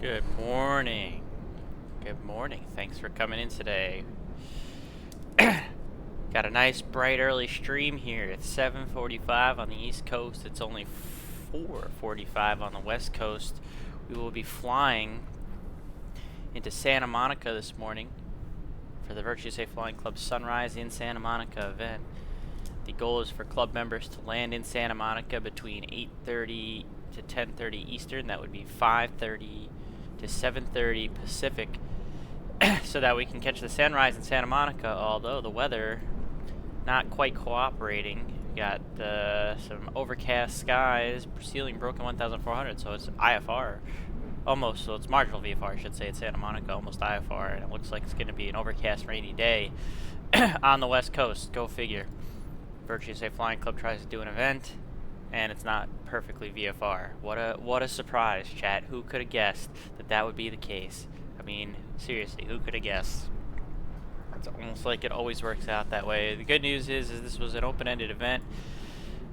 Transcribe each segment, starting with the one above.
Good morning. Good morning. Thanks for coming in today. Got a nice bright early stream here. It's 7:45 on the East Coast. It's only 4:45 on the West Coast. We will be flying into Santa Monica this morning for the Virtue Safe Flying Club Sunrise in Santa Monica event. The goal is for club members to land in Santa Monica between 8:30 to 10:30 Eastern. That would be 5:30 to 7:30 Pacific, so that we can catch the sunrise in Santa Monica, although the weather not quite cooperating. We got some overcast skies, ceiling broken 1400, so it's IFR. Almost, so it's marginal VFR, I should say. It's Santa Monica, almost IFR, and it looks like it's going to be an overcast, rainy day on the West Coast. Go figure. Virtue Safe Flying Club tries to do an event, and it's not perfectly VFR. What a surprise, chat. Who could have guessed that that would be the case? I mean, seriously, who could have guessed? It's almost like it always works out that way. The good news is this was an open-ended event,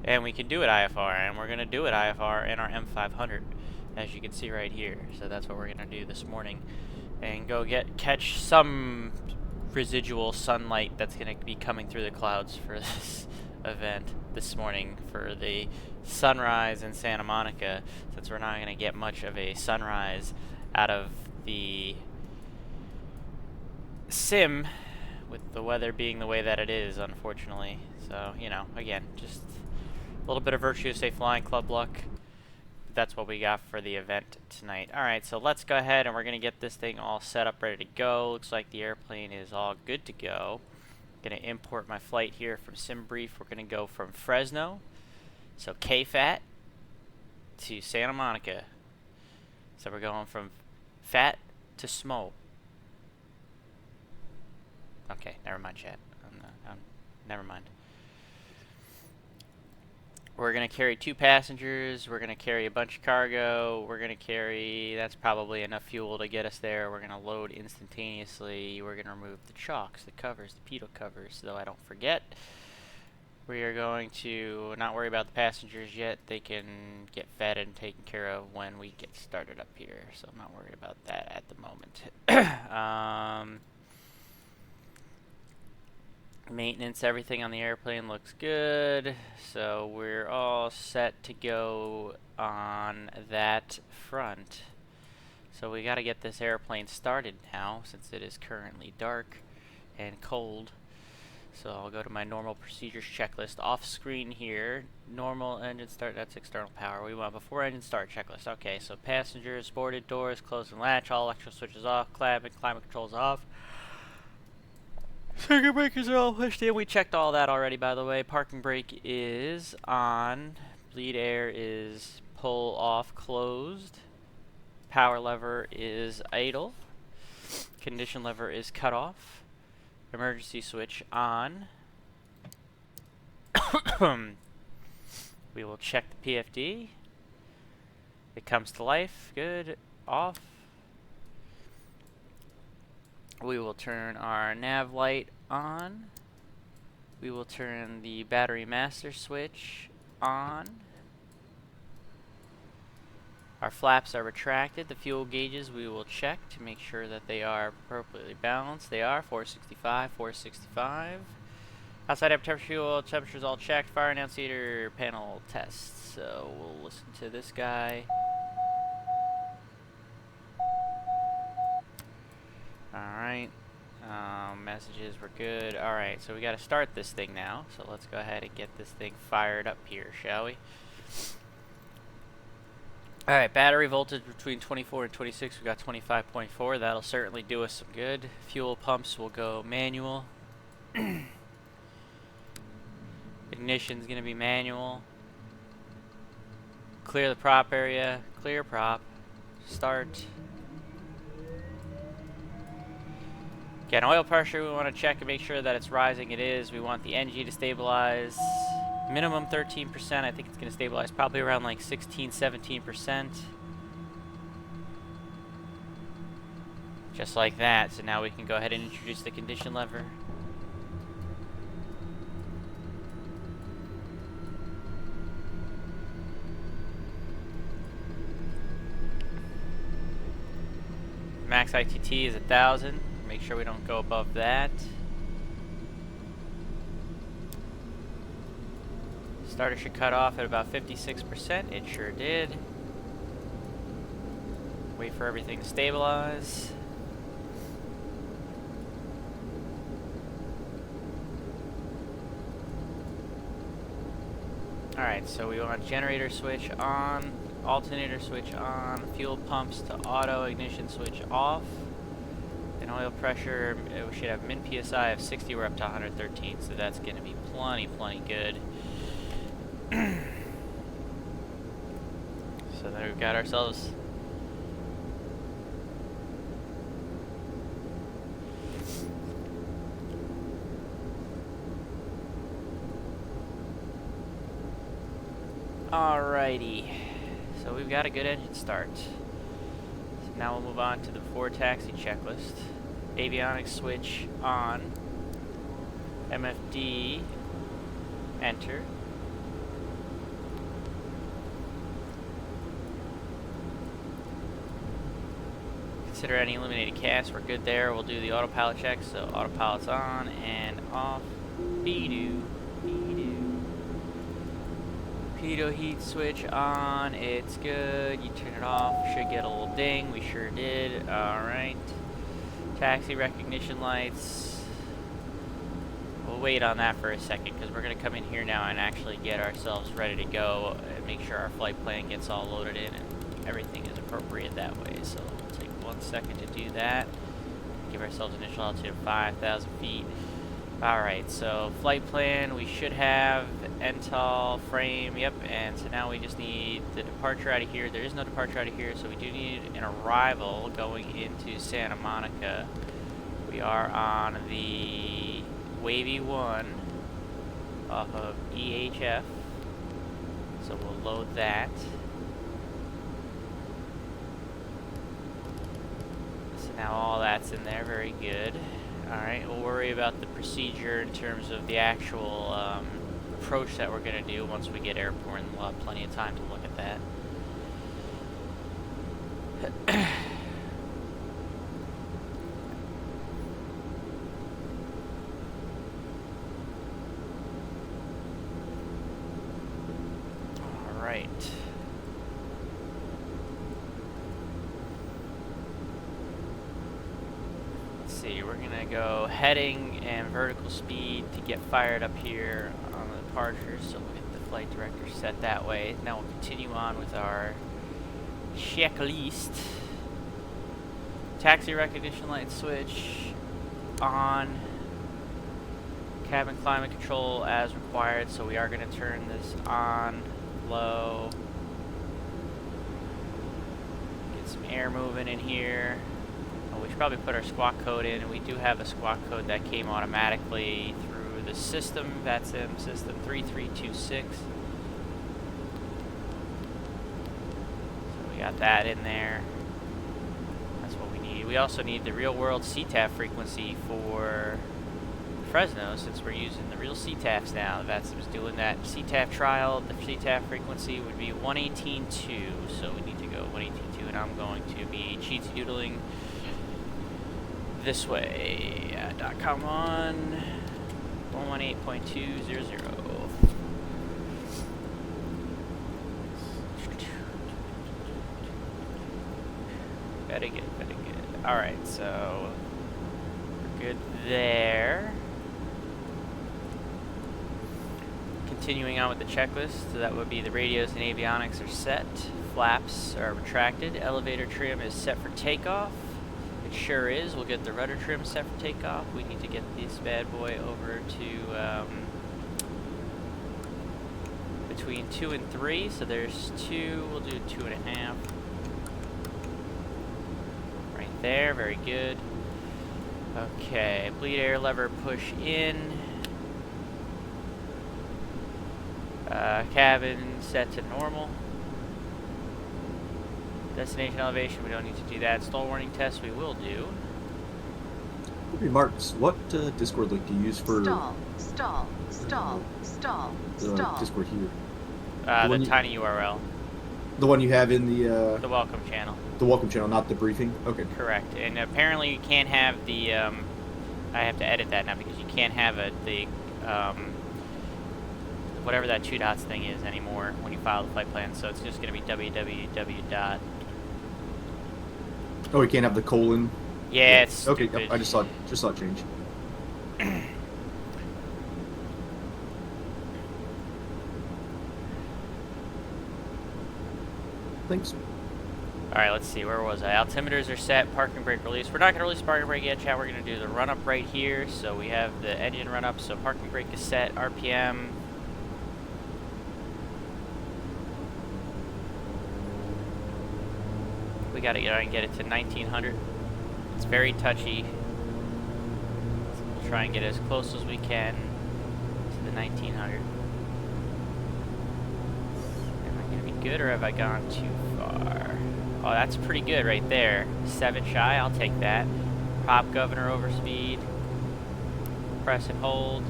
and we can do it IFR, and we're going to do it IFR in our M500, as you can see right here. So that's what we're going to do this morning, and go catch some residual sunlight that's going to be coming through the clouds for this event this morning for the sunrise in Santa Monica, since we're not going to get much of a sunrise out of the sim with the weather being the way that it is, unfortunately. So, you know, again, just a little bit of Virtue Safe Flying Club luck. That's what we got for the event tonight. Alright, so let's go ahead and we're going to get this thing all set up, ready to go. Looks like the airplane is all good to go. Going to import my flight here from SimBrief. We're going to go from Fresno, so KFAT, to Santa Monica. So we're going from FAT to SMO. Okay, never mind, chat. Never mind. We're going to carry 2 passengers. We're going to carry a bunch of cargo. We're going to carry, that's probably enough fuel to get us there. We're going to load instantaneously. We're going to remove the chocks, the covers, the pitot covers, though I don't forget. We are going to not worry about the passengers yet. They can get fed and taken care of when we get started up here. So I'm not worried about that at the moment. Maintenance, everything on the airplane looks good, so we're all set to go on that front. So we got to get this airplane started now, since it is currently dark and cold. So I'll go to my normal procedures checklist off screen here. Normal engine start, that's external power. We want before engine start checklist. Okay, so passengers, boarded, doors, closed and latch, all electrical switches off, climate controls off. Circuit breakers are all pushed in. We checked all that already, by the way. Parking brake is on. Bleed air is pull off closed. Power lever is idle. Condition lever is cut off. Emergency switch on. We will check the PFD. It comes to life. Good. Off. We will turn our nav light on. We will turn the battery master switch on. Our flaps are retracted. The fuel gauges we will check to make sure that they are appropriately balanced. They are 465, 465. Outside temperature, fuel temperatures all checked. Fire annunciator panel test. So we'll listen to this guy. Alright, messages were good. Alright, so we got to start this thing now. So let's go ahead and get this thing fired up here, shall we? Alright, battery voltage between 24 and 26. We got 25.4. That'll certainly do us some good. Fuel pumps will go manual. Ignition's going to be manual. Clear the prop area. Clear prop. Start. Again, oil pressure, we want to check and make sure that it's rising. It is. We want the NG to stabilize. Minimum 13%. I think it's going to stabilize probably around like 16, 17%. Just like that. So now we can go ahead and introduce the condition lever. max ITT is 1,000. Make sure we don't go above that. Starter should cut off at about 56%. It sure did. Wait for everything to stabilize. Alright, so we want generator switch on, alternator switch on, fuel pumps to auto, ignition switch off, and oil pressure, we should have min PSI of 60, we're up to 113, so that's going to be plenty good. So then we've got ourselves alrighty, so we've got a good engine start. So now we'll move on to the before taxi checklist. Avionics switch on, MFD, enter. Consider any eliminated cast, we're good there. We'll do the autopilot check, so autopilot's on and off. Be-doo, be-doo. Pitot heat switch on, it's good. You turn it off, should get a little ding. We sure did. Alright. Taxi recognition lights. We'll wait on that for a second because we're going to come in here now and actually get ourselves ready to go and make sure our flight plan gets all loaded in and everything is appropriate that way. So we'll take 1 second to do that. Give ourselves initial altitude of 5,000 feet. Alright, so flight plan, we should have NTOL frame, yep, and so now we just need the departure out of here. There is no departure out of here, so we do need an arrival going into Santa Monica. We are on the Wavy 1 off of EHF, so we'll load that. So now all that's in there, very good. Alright, we'll worry about the procedure in terms of the actual approach that we're going to do once we get airborne. We'll have plenty of time to look at that. Alright. We're gonna go heading and vertical speed to get fired up here on the departure, so we'll get the flight director set that way. Now we'll continue on with our checklist. Taxi recognition light switch on, cabin climate control as required, so we are going to turn this on low, get some air moving in here. We should probably put our squawk code in, and we do have a squawk code that came automatically through the system, VATSIM system 3326. So we got that in there. That's what we need. We also need the real world CTAF frequency for Fresno, since we're using the real CTAFs now. VATSIM's doing that CTAF trial. The CTAF frequency would be 118.2, so we need to go 118.2, and I'm going to be cheats doodling this way. .com on 118.200. Very good, very good. Alright, so we're good there. Continuing on with the checklist, so that would be the radios and avionics are set, flaps are retracted, elevator trim is set for takeoff. It sure is. We'll get the rudder trim set for takeoff. We need to get this bad boy over to between 2 and 3. So there's 2. We'll do 2.5. Right there. Very good. Okay. Bleed air lever push in. Cabin set to normal. Destination elevation, we don't need to do that. Stall warning test, we will do. Okay, Marks, what Discord link do you use for stall Discord here? The tiny URL. The one you have in The welcome channel. the welcome channel, not the briefing? Okay. Correct. And apparently you can't have the, I have to edit that now because you can't have the whatever that 2 dots thing is anymore when you file the flight plan. So it's just going to be www dot. Oh, we can't have the colon? Yeah, it's okay, stupid. I just saw it change. Thanks. Alright, let's see, where was I? Altimeters are set, parking brake release. We're not going to release parking brake yet, chat. We're going to do the run up right here. So we have the engine run up, so parking brake is set, RPM. We got to get it to 1900. It's very touchy. So we'll try and get as close as we can to the 1900. Am I going to be good or have I gone too far? Oh, that's pretty good right there. 7 shy, I'll take that. Pop governor over speed. Press and hold.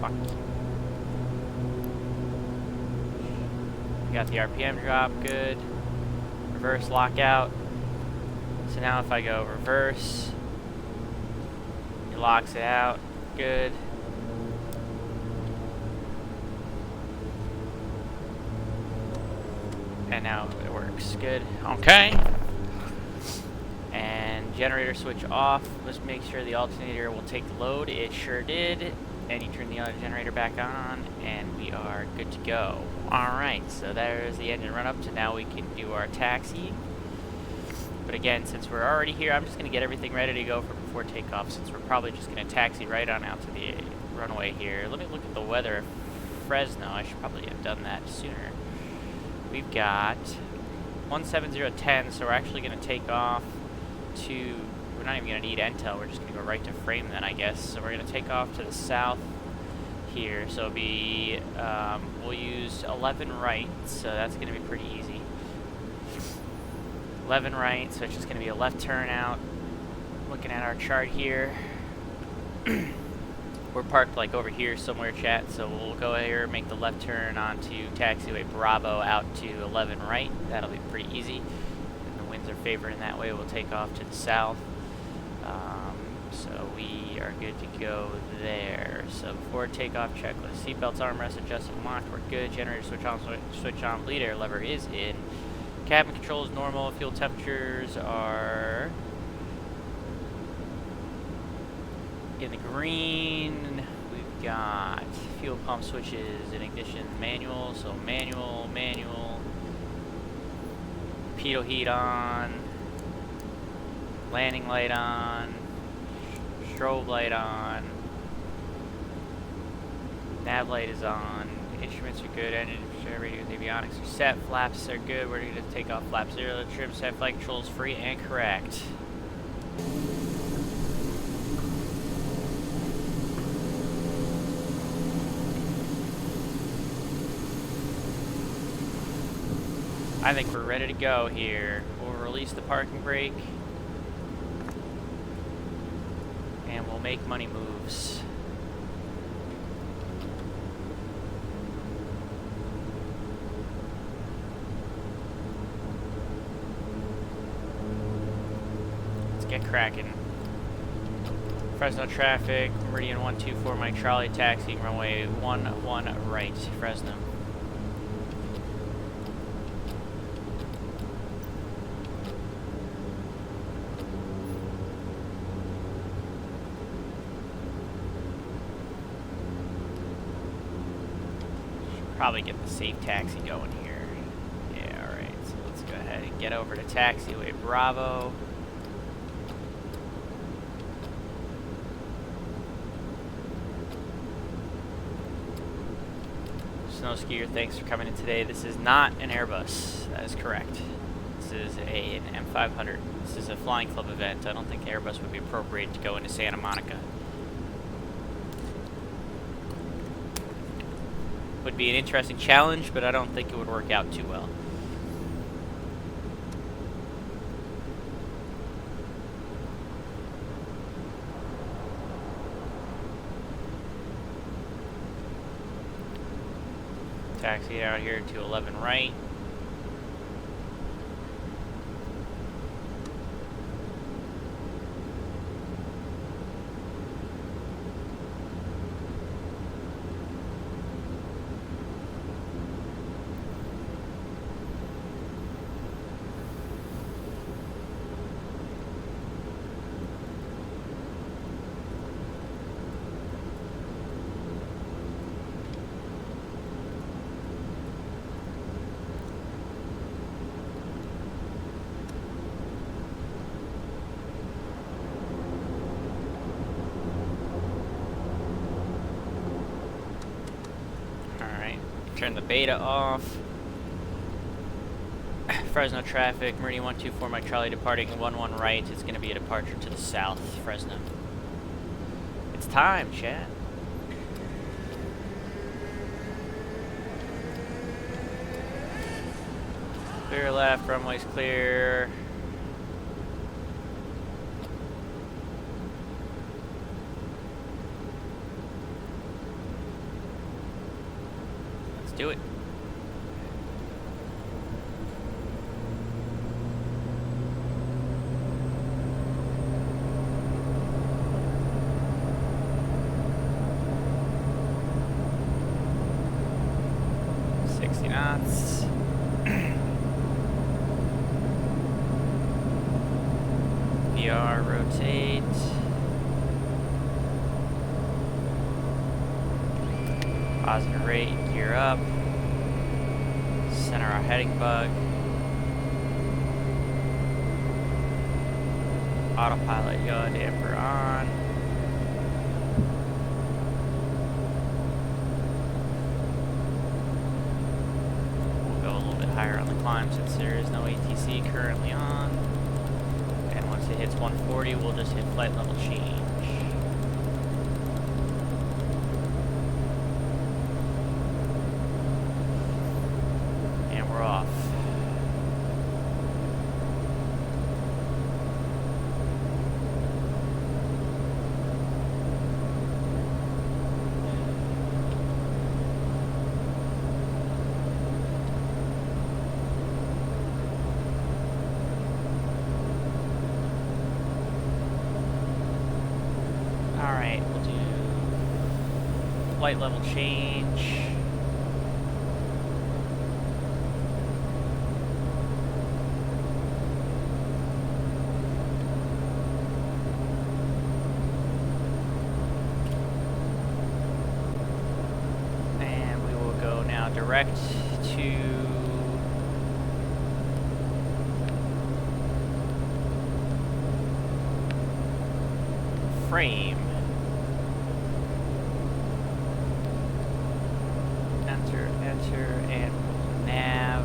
Fuck. We got the RPM drop, good. Reverse lockout. So now if I go reverse, it locks it out, good. And now it works. Good. Okay. And generator switch off. Let's make sure the alternator will take the load. It sure did. And you turn the other generator back on, and we are good to go. Alright, so there's the engine run up to now we can do our taxi. But again, since we're already here, I'm just going to get everything ready to go for before takeoff, since we're probably just going to taxi right on out to the runway here. Let me look at the weather. Fresno, I should probably have done that sooner. We've got 17010, so we're actually going to take off to, we're not even going to need Intel, we're just going to go right to frame then, I guess. So we're going to take off to the south here, so it'll be, we'll use 11 right, so that's going to be pretty easy. 11 right, so it's just going to be a left turn out. Looking at our chart here. We're parked like over here somewhere, chat, so we'll go here, make the left turn onto taxiway Bravo out to 11 right. That'll be pretty easy. And the winds are favoring that way. We'll take off to the south. So we are good to go there. So before takeoff checklist, seatbelts, armrest adjusted and locked. We're good. Generator switch on. Lead air lever is in. Cabin control is normal. Fuel temperatures are in the green. We've got fuel pump switches and ignition manual, so manual. Pitot heat on. Landing light on. Strobe light on. Nav light is on. Instruments are good. Engine, radios, avionics are set. Flaps are good. We're going to take off flap 0. Trim set. Flight controls free and correct. I think we're ready to go here. We'll release the parking brake. And we'll make money moves. Let's get cracking. Fresno traffic, Meridian 124, Mike Charlie, taxiing runway 11 right, Fresno. Probably get the safe taxi going here. Yeah, alright, so let's go ahead and get over to taxiway Bravo. Snow skier, thanks for coming in today. This is not an Airbus, that is correct. This is an M500. This is a flying club event. I don't think Airbus would be appropriate to go into Santa Monica. Would be an interesting challenge, but I don't think it would work out too well. Taxi out here to 11 right. Turn the beta off. Fresno traffic, Meridian 124, Mike Charlie departing 11 right. It's going to be a departure to the south, Fresno. It's time, chat. Clear left, runway's clear. Do it. Knots. VR rotate. Positive rate, gear up. Center our heading bug. Autopilot yaw damper on. We'll go a little bit higher on the climb since there is no ATC currently on. And once it hits 140, we'll just hit flight level change. Off. All right, we'll do flight level change. Direct to frame. Enter, and nav.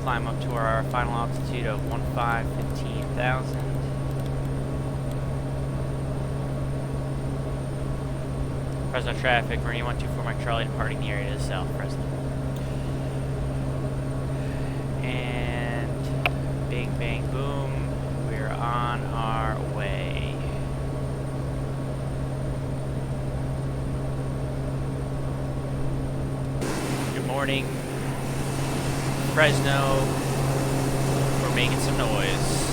Climb up to our final altitude of 15,000. Fresno traffic, Meridian 124, Mike Charlie departing the area to the south, Fresno. And bing, bang, boom, we're on our way. Good morning, Fresno. We're making some noise.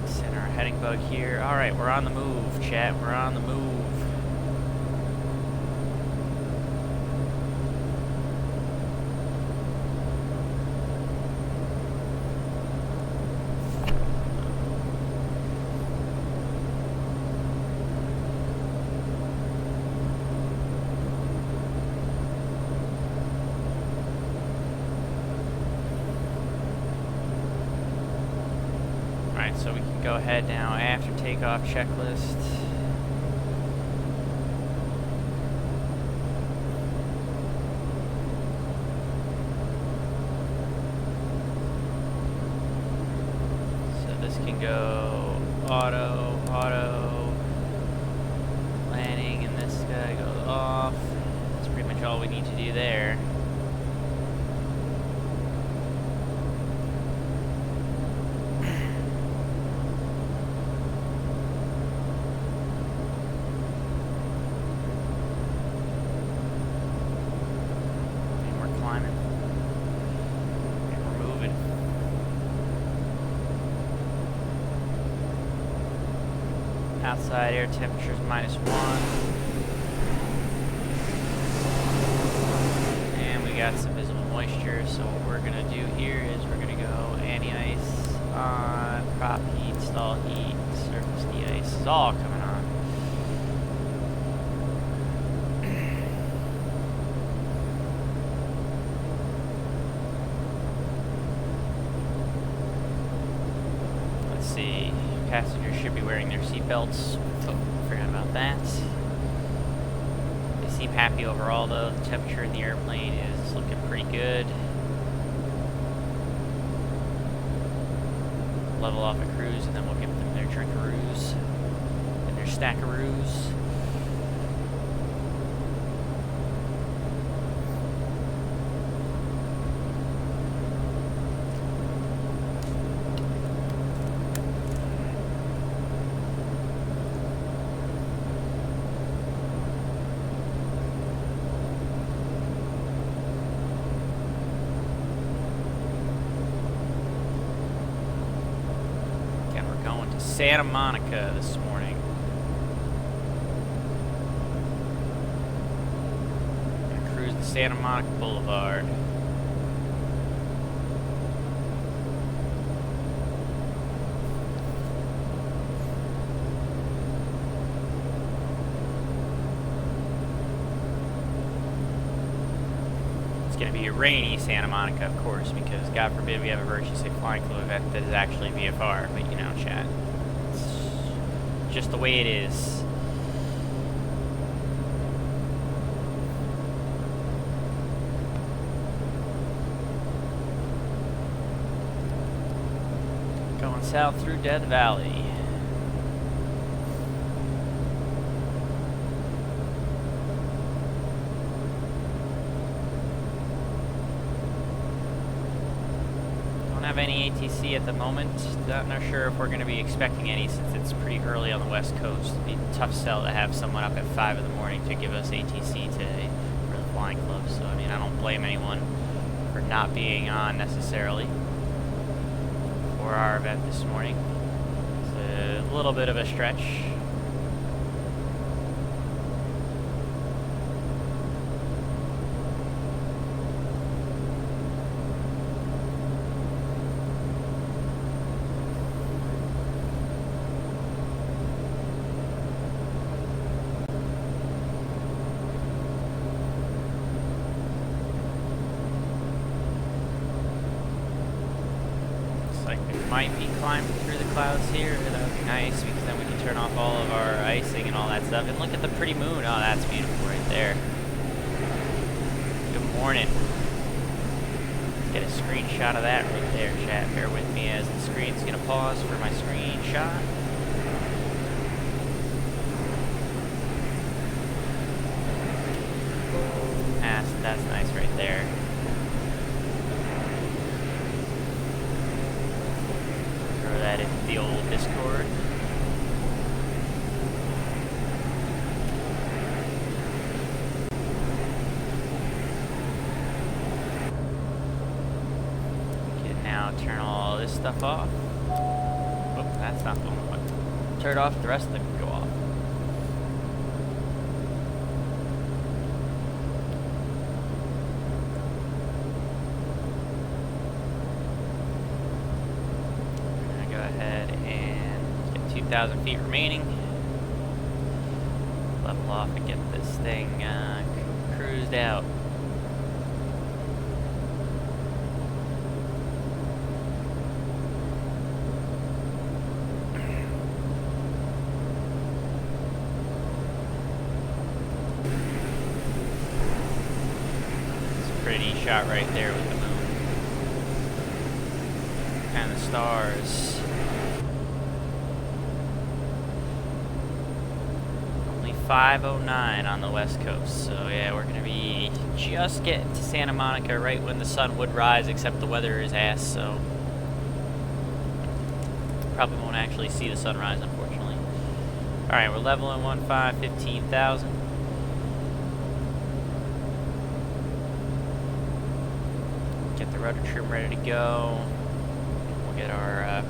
Center our heading bug here. Alright, we're on the move, chat. We're on the move. So we can go ahead now after takeoff checklist. So this can go auto, auto. Outside air temperature is -1. And we got some visible moisture, so what we're gonna do here is we're gonna go anti-ice on, prop heat, stall heat, surface de-ice is all coming on. Let's see, passengers should be wearing their seatbelts. Oh, forgot about that. They seem happy overall though. The temperature in the airplane is looking pretty good. Level off a cruise and then we'll give them their drinkaroos and their stackaroos. Santa Monica this morning. Gonna cruise the Santa Monica Boulevard. It's gonna be a rainy Santa Monica, of course, because God forbid we have a Virtue Sick Flying Club event that is actually VFR, but you know, chat. Just the way it is. Going south through Death Valley. Have any ATC at the moment. Not sure if we're going to be expecting any since it's pretty early on the West Coast. It'd be a tough sell to have someone up at 5 in the morning to give us ATC today for the flying club. So I mean, I don't blame anyone for not being on necessarily for our event this morning. It's a little bit of a stretch. Might be climbing through the clouds here. That would be nice because then we can turn off all of our icing and all that stuff. And look at the pretty moon. Oh, that's beautiful right there. Good morning. Get a screenshot of that right there, chat. Bear with me as the screen's gonna pause for my screenshot. That's nice right there. That into the old Discord. We can now turn all this stuff off. Oh, that's not the one. Turn it off, the rest of them can go off. Go ahead and get 2,000 feet remaining. Level off and get this thing cruised out. It's a pretty shot right there with the moon and the stars. 5:09 on the West Coast, so yeah, we're gonna be just getting to Santa Monica right when the sun would rise, except the weather is ass, so probably won't actually see the sunrise, unfortunately. Alright, we're leveling 15,000. Get the rudder trim ready to go. We'll get our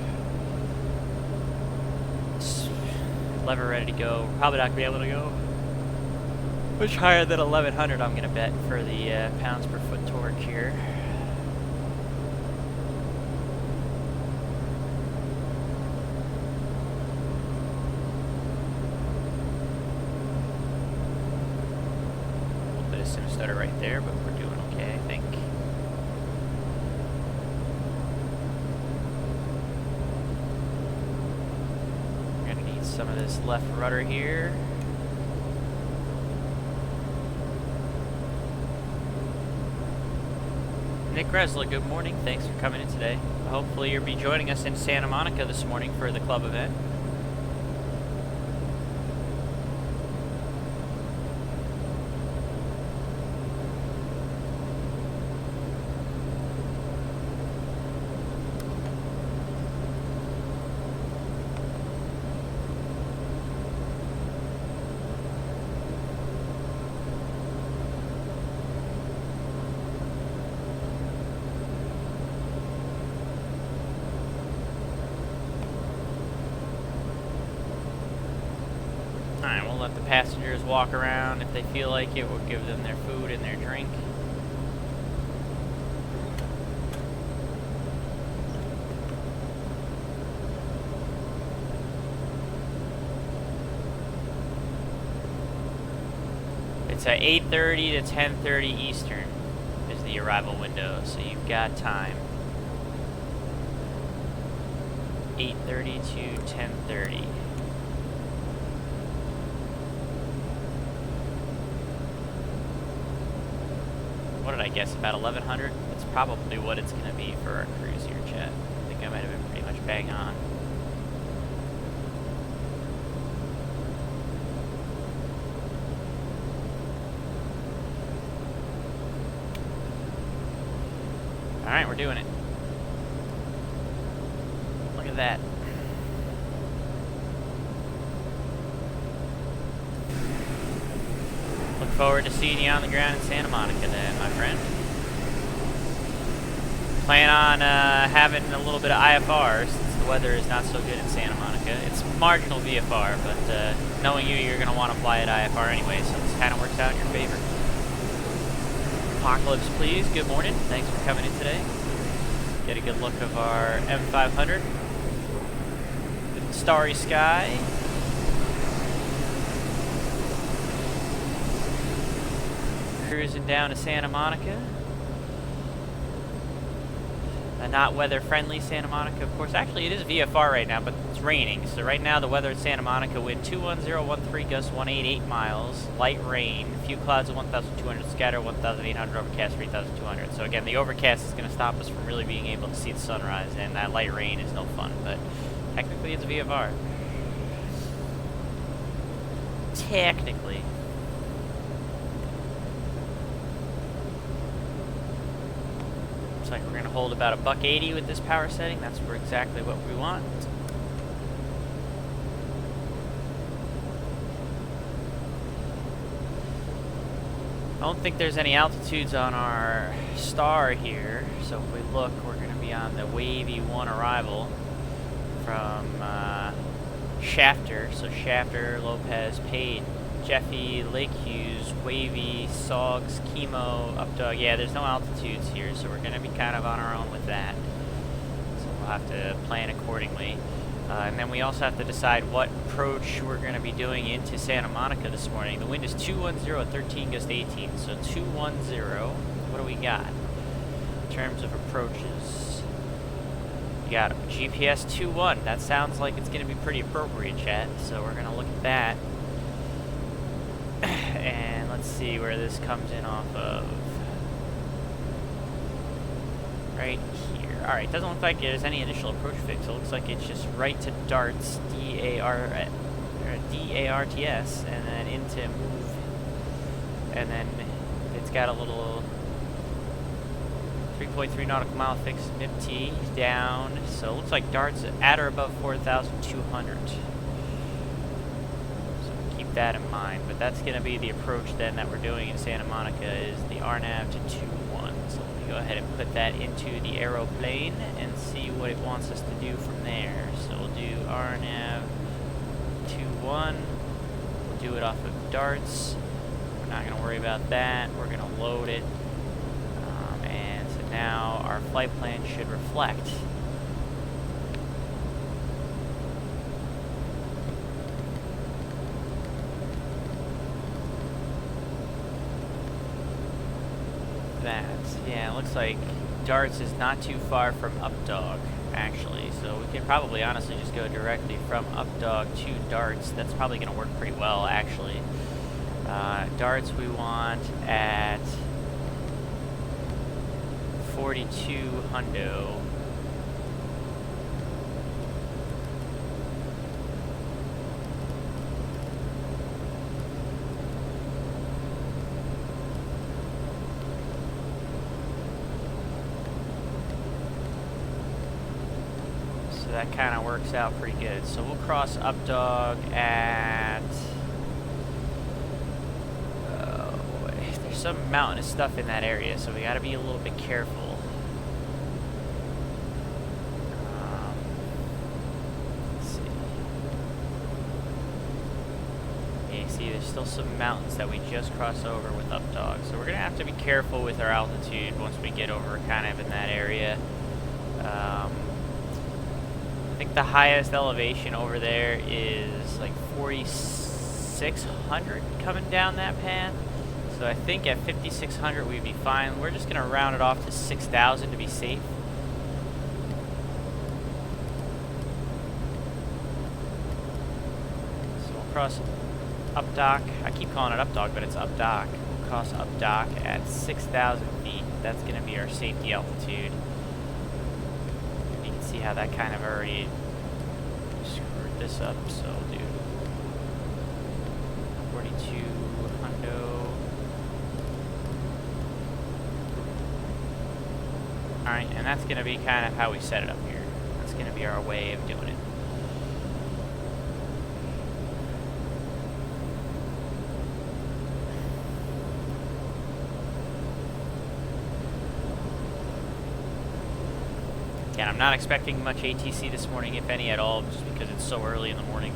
lever ready to go. We're probably not going to be able to go much higher than 1100, I'm going to bet, for the pounds per foot torque here. A little bit of sim stutter right there, but we're doing okay, I think. We're going to need some of this left rudder here. Nick Resla, good morning. Thanks for coming in today. Hopefully you'll be joining us in Santa Monica this morning for the club event. Alright, we'll let the passengers walk around. If they feel like it, we'll give them their food and their drink. It's at 8:30 to 10:30 Eastern is the arrival window, so you've got time. 8:30 to 10:30. What did I guess, about 1100? That's probably what it's going to be for our cruise here, chat. I think I might have been pretty much bang on. Alright, we're doing it. Look at that. Look forward to seeing you on the ground in Santa Monica then, my friend. Plan on having a little bit of IFR since the weather is not so good in Santa Monica. It's marginal VFR, but knowing you, you're going to want to fly at IFR anyway, so this kind of works out in your favor. Apocalypse, please. Good morning. Thanks for coming in today. Get a good look of our M500. With the starry sky. Cruising down to Santa Monica. Not weather friendly Santa Monica, of course. Actually, it is VFR right now, but it's raining. So right now the weather at Santa Monica, wind 21013, gusts 188 miles, light rain, a few clouds of 1,200, scatter 1,800, overcast 3,200. So again, the overcast is going to stop us from really being able to see the sunrise, and that light rain is no fun. But technically, it's VFR. Technically. Like we're going to hold about $180 with this power setting. That's for exactly what we want. I don't think there's any altitudes on our star here. So if we look, we're going to be on the wavy 1 arrival from Shafter. So Shafter, Lopez, Pate, Jeffy, Lake Hughes, Wavy, Sogs, Chemo, Updog. Yeah, there's no altitudes here, so we're going to be kind of on our own with that. So we'll have to plan accordingly. And then we also have to decide what approach we're going to be doing into Santa Monica this morning. The wind is 210 at 13, gust 18. So 210, what do we got in terms of approaches? You got GPS 21. That sounds like it's going to be pretty appropriate, chat. So we're going to look at that. And let's see where this comes in off of. Right here. Alright, doesn't look like there's any initial approach fix. It looks like it's just right to darts, D-A-R-T-S, and then into move. And then it's got a little 3.3 nautical mile fix MIP-T down. So it looks like darts at or above 4,200. That in mind, but that's going to be the approach then that we're doing in Santa Monica is the RNAV to 2-1. So let me go ahead and put that into the aeroplane and see what it wants us to do from there. So we'll do RNAV 2-1. 421. We'll do it off of darts. We're not going to worry about that. We're going to load it. And so now our flight plan should reflect. That. Yeah, it looks like darts is not too far from Updog, actually. So we can probably honestly just go directly from Updog to darts. That's probably going to work pretty well, actually. Darts we want at 4200. That kind of works out pretty good. So we'll cross Updog at... oh boy, there's some mountainous stuff in that area, so we got to be a little bit careful. Let's see. Yeah, you see there's still some mountains that we just crossed over with Updog. So we're going to have to be careful with our altitude once we get over kind of in that area. I think the highest elevation over there is like 4,600 coming down that path. So I think at 5,600 we'd be fine. We're just going to round it off to 6,000 to be safe. So we'll cross Updock. I keep calling it Updog, but it's Updock. We'll cross Updock at 6,000 feet. That's going to be our safety altitude. See how that kind of already screwed this up, so I'll do 4200. Alright, and that's going to be kind of how we set it up here. That's going to be our way of doing it. Again, I'm not expecting much ATC this morning, if any at all, just because it's so early in the morning.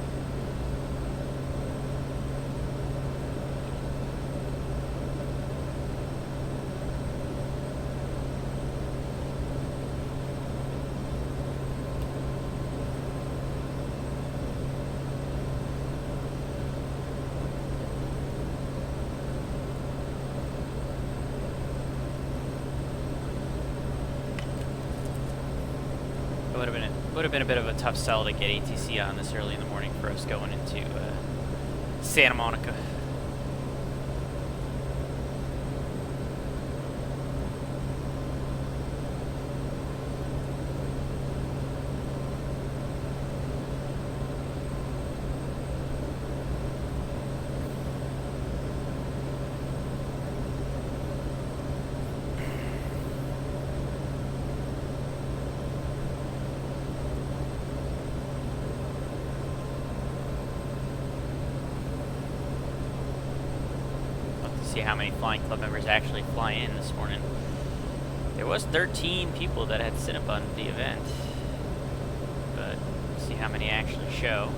Would have been a bit of a tough sell to get ATC on this early in the morning for us going into Santa Monica. See how many flying club members actually fly in this morning. There was 13 people that had Cinnabon the event, but see how many actually show.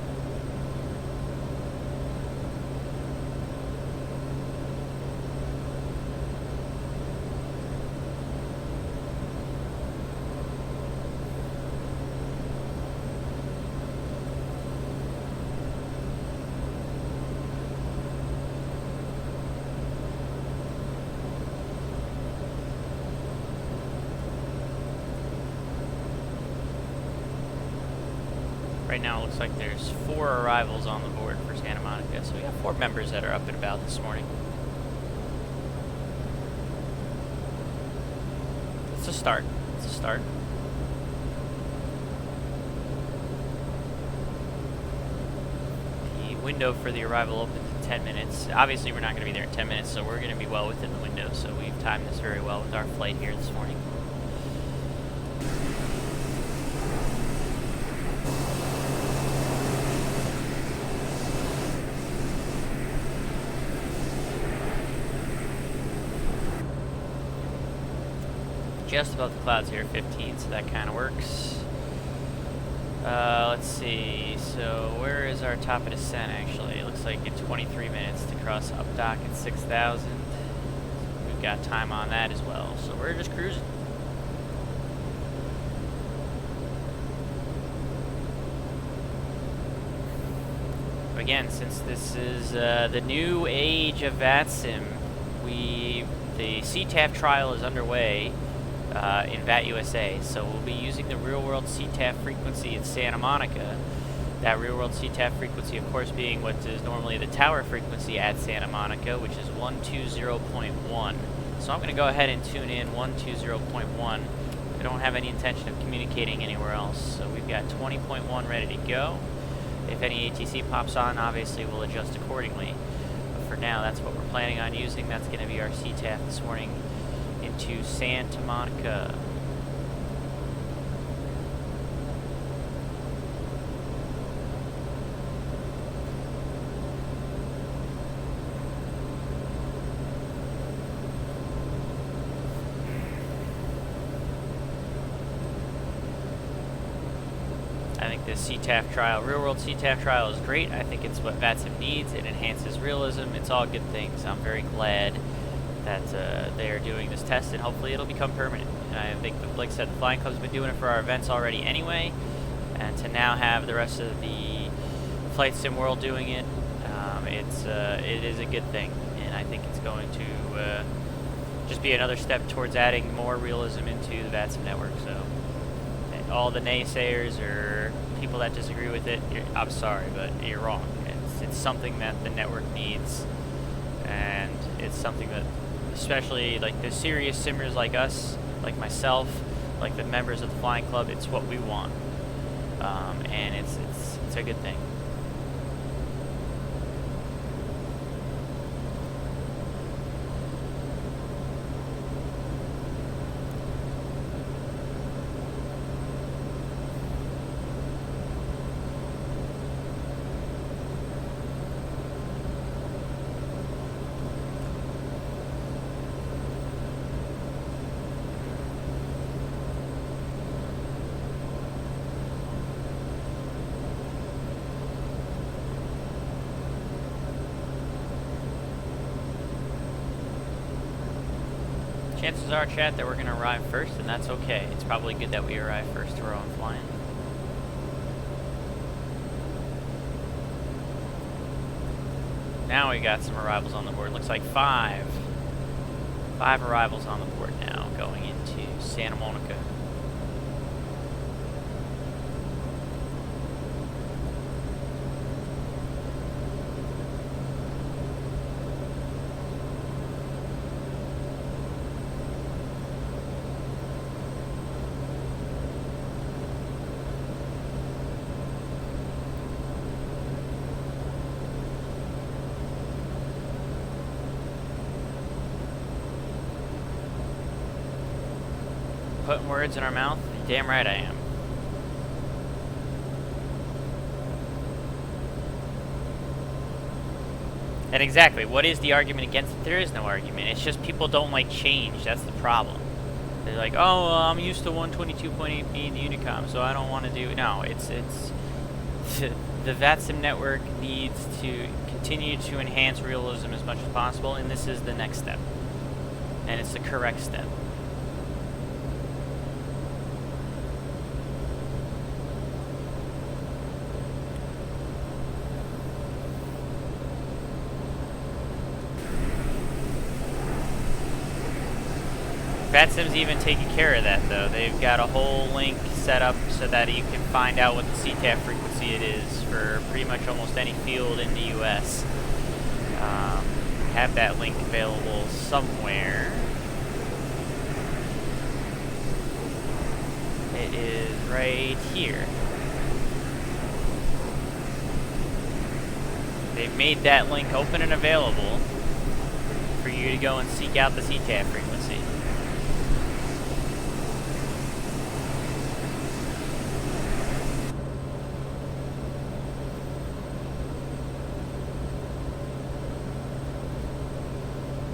Right now it looks like there's 4 arrivals on the board for Santa Monica, so we got 4 members that are up and about this morning. It's a start. It's a start. The window for the arrival opens in 10 minutes. Obviously we're not going to be there in 10 minutes, so we're going to be well within the window, so we've timed this very well with our flight here this morning. Just above the clouds here at 15, so that kind of works. Let's see. So where is our top of descent actually? It looks like in 23 minutes to cross up dock at 6,000. We've got time on that as well. So we're just cruising. Again, since this is the new age of VATSIM, the CTAF trial is underway in VAT USA. So we'll be using the real-world CTAF frequency in Santa Monica. That real-world CTAF frequency, of course, being what is normally the tower frequency at Santa Monica, which is 120.1. So I'm going to go ahead and tune in 120.1. I don't have any intention of communicating anywhere else. So we've got 20.1 ready to go. If any ATC pops on, obviously we'll adjust accordingly. But for now, that's what we're planning on using. That's going to be our CTAF this morning into Santa Monica. I think this CTAF trial, real-world CTAF trial is great. I think it's what VATSIM needs. It enhances realism. It's all good things. I'm very glad that they are doing this test, and hopefully it'll become permanent. And I think, like I said, the Flying Club's been doing it for our events already anyway, and to now have the rest of the flight sim world doing it, it is a good thing, and I think it's going to just be another step towards adding more realism into the VATSIM network. So all the naysayers or people that disagree with it, I'm sorry, but you're wrong. It's something that the network needs, and it's something that, especially like the serious simmers like us, like myself, like the members of the Flying Club, it's what we want, and it's a good thing. Chances are, chat, that we're going to arrive first, and that's okay. It's probably good that we arrive first to our own flying. Now we got some arrivals on the board. Looks like five arrivals on the board now going into Santa Monica. Putting words in our mouth? Damn right I am. And exactly, what is the argument against it? There is no argument. It's just people don't like change. That's the problem. They're like, oh, well, I'm used to 122.8 being the Unicom, so I don't want to do... No, it's the VATSIM network needs to continue to enhance realism as much as possible, and this is the next step. And it's the correct step. VATSIM's even taking care of that, though. They've got a whole link set up so that you can find out what the CTAF frequency it is for pretty much almost any field in the U.S. Have that link available somewhere. It is right here. They've made that link open and available for you to go and seek out the CTAF frequency.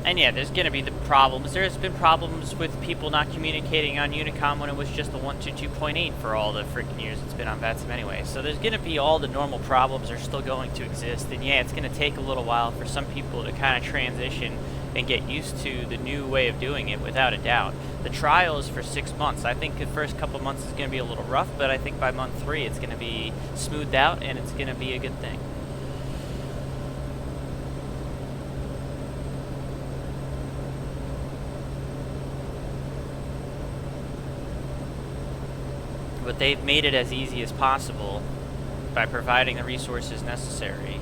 And yeah, there's going to be the problems. There's been problems with people not communicating on Unicom when it was just the 122.8 for all the freaking years it's been on VATSIM anyway. So there's going to be all the normal problems are still going to exist. And yeah, it's going to take a little while for some people to kind of transition and get used to the new way of doing it, without a doubt. The trial is for 6 months. I think the first couple months is going to be a little rough, but I think by month 3 it's going to be smoothed out and it's going to be a good thing. But they've made it as easy as possible by providing the resources necessary.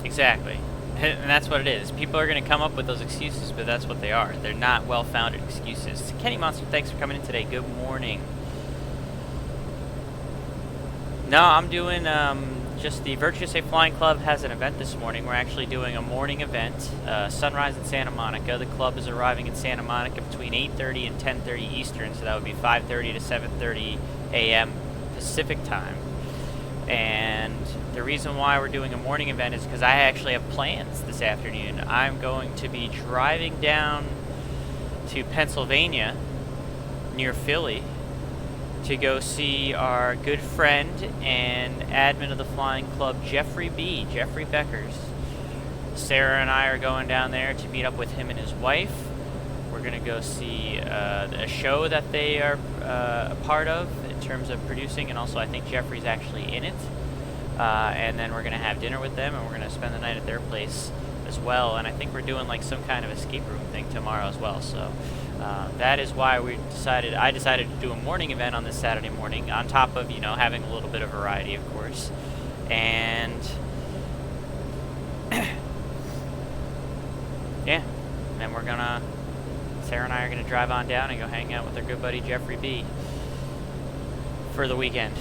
Exactly. And that's what it is. People are going to come up with those excuses, but that's what they are. They're not well-founded excuses. Kenny Monster, thanks for coming in today. Good morning. No, I'm doing just the Virtuous Safe Flying Club has an event this morning. We're actually doing a morning event, sunrise in Santa Monica. The club is arriving in Santa Monica between 8:30 and 10:30 Eastern, so that would be 5:30 to 7:30 a.m. Pacific time. And the reason why we're doing a morning event is because I actually have plans this afternoon. I'm going to be driving down to Pennsylvania, near Philly, to go see our good friend and admin of the flying club, Jeffrey Beckers. Sarah and I are going down there to meet up with him and his wife. We're going to go see a show that they are a part of in terms of producing, and also I think Jeffrey's actually in it. And then we're going to have dinner with them, and we're going to spend the night at their place as well. And I think we're doing like some kind of escape room thing tomorrow as well. So that is why I decided to do a morning event on this Saturday morning, on top of, you know, having a little bit of variety, of course. And yeah, and Sarah and I are gonna drive on down and go hang out with our good buddy Jeffrey B for the weekend.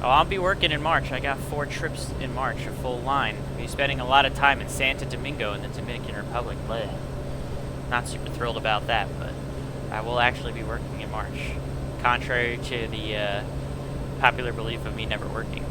Oh, I'll be working in March. I got 4 trips in March, a full line. I'll be spending a lot of time in Santo Domingo in the Dominican Republic. Bleh. Not super thrilled about that, but I will actually be working in March, contrary to the popular belief of me never working.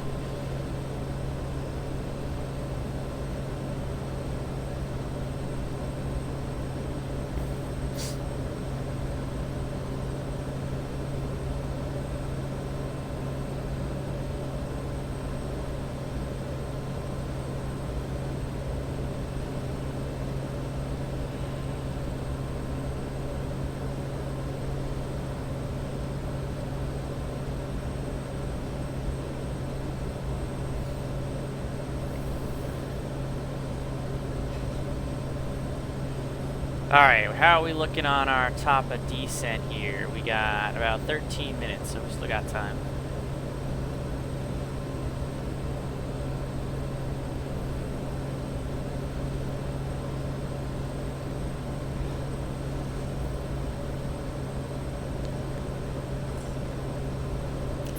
Alright, how are we looking on our top of descent here? We got about 13 minutes, so we still got time.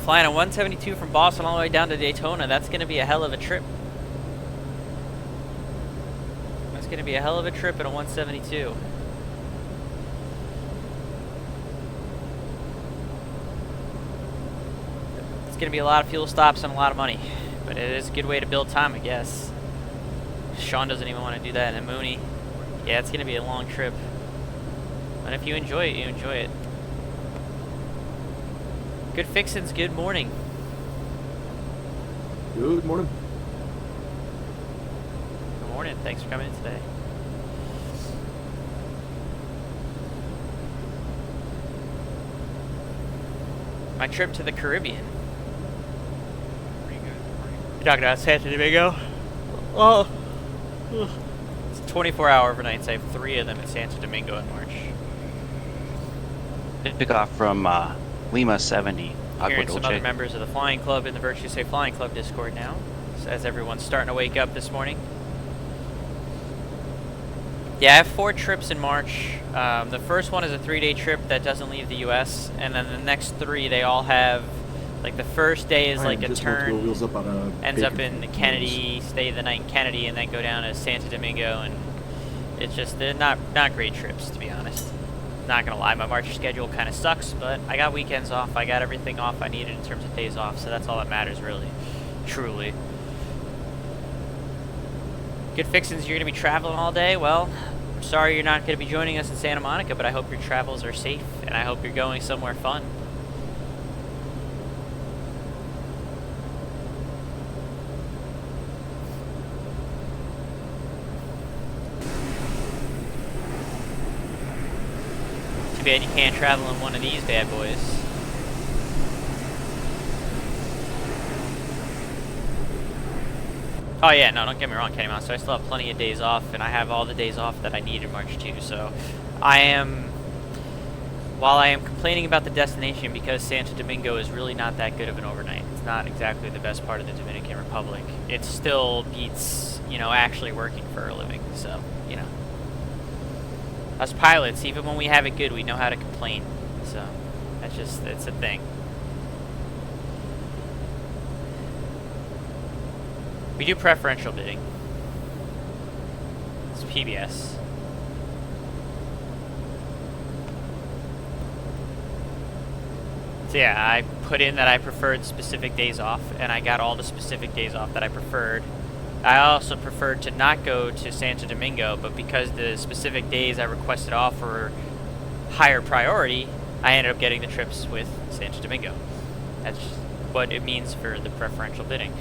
Flying a 172 from Boston all the way down to Daytona, that's going to be a hell of a trip. It's going to be a hell of a trip in a 172. It's going to be a lot of fuel stops and a lot of money, but it is a good way to build time, I guess. Sean doesn't even want to do that, and Mooney. Yeah, it's going to be a long trip. But if you enjoy it, you enjoy it. Good fixins, good morning. Good morning. Good morning, thanks for coming in today. My trip to the Caribbean. You're talking about Santo Domingo? Oh, it's a 24-hour overnights. I have 3 of them at Santo Domingo in March. Took off from Lima 70. Hearing some other members of the flying club in the Virtuous Safe Flying Club Discord now, as everyone's starting to wake up this morning. Yeah, I have 4 trips in March. The first one is a 3-day trip that doesn't leave the U.S., and then the next 3 they all have, like the first day is like a turn, wheels up on a ends up bacon in wheels. Kennedy, stay the night in Kennedy, and then go down to Santo Domingo, and it's just, they're not great trips, to be honest. Not gonna lie, my March schedule kind of sucks, but I got weekends off, I got everything off I needed in terms of days off, so that's all that matters, really, truly. Good fixins, you're gonna be traveling all day. Well, I'm sorry you're not gonna be joining us in Santa Monica, but I hope your travels are safe, and I hope you're going somewhere fun. Too bad you can't travel in one of these bad boys. Oh yeah, no, don't get me wrong, Kenny Monster. I still have plenty of days off, and I have all the days off that I need in March too. So, while I am complaining about the destination because Santo Domingo is really not that good of an overnight. It's not exactly the best part of the Dominican Republic. It still beats, you know, actually working for a living. So, you know, us pilots, even when we have it good, we know how to complain. So, it's a thing. We do preferential bidding. It's PBS. So yeah, I put in that I preferred specific days off, and I got all the specific days off that I preferred. I also preferred to not go to Santo Domingo, but because the specific days I requested off were higher priority, I ended up getting the trips with Santo Domingo. That's just what it means for the preferential bidding.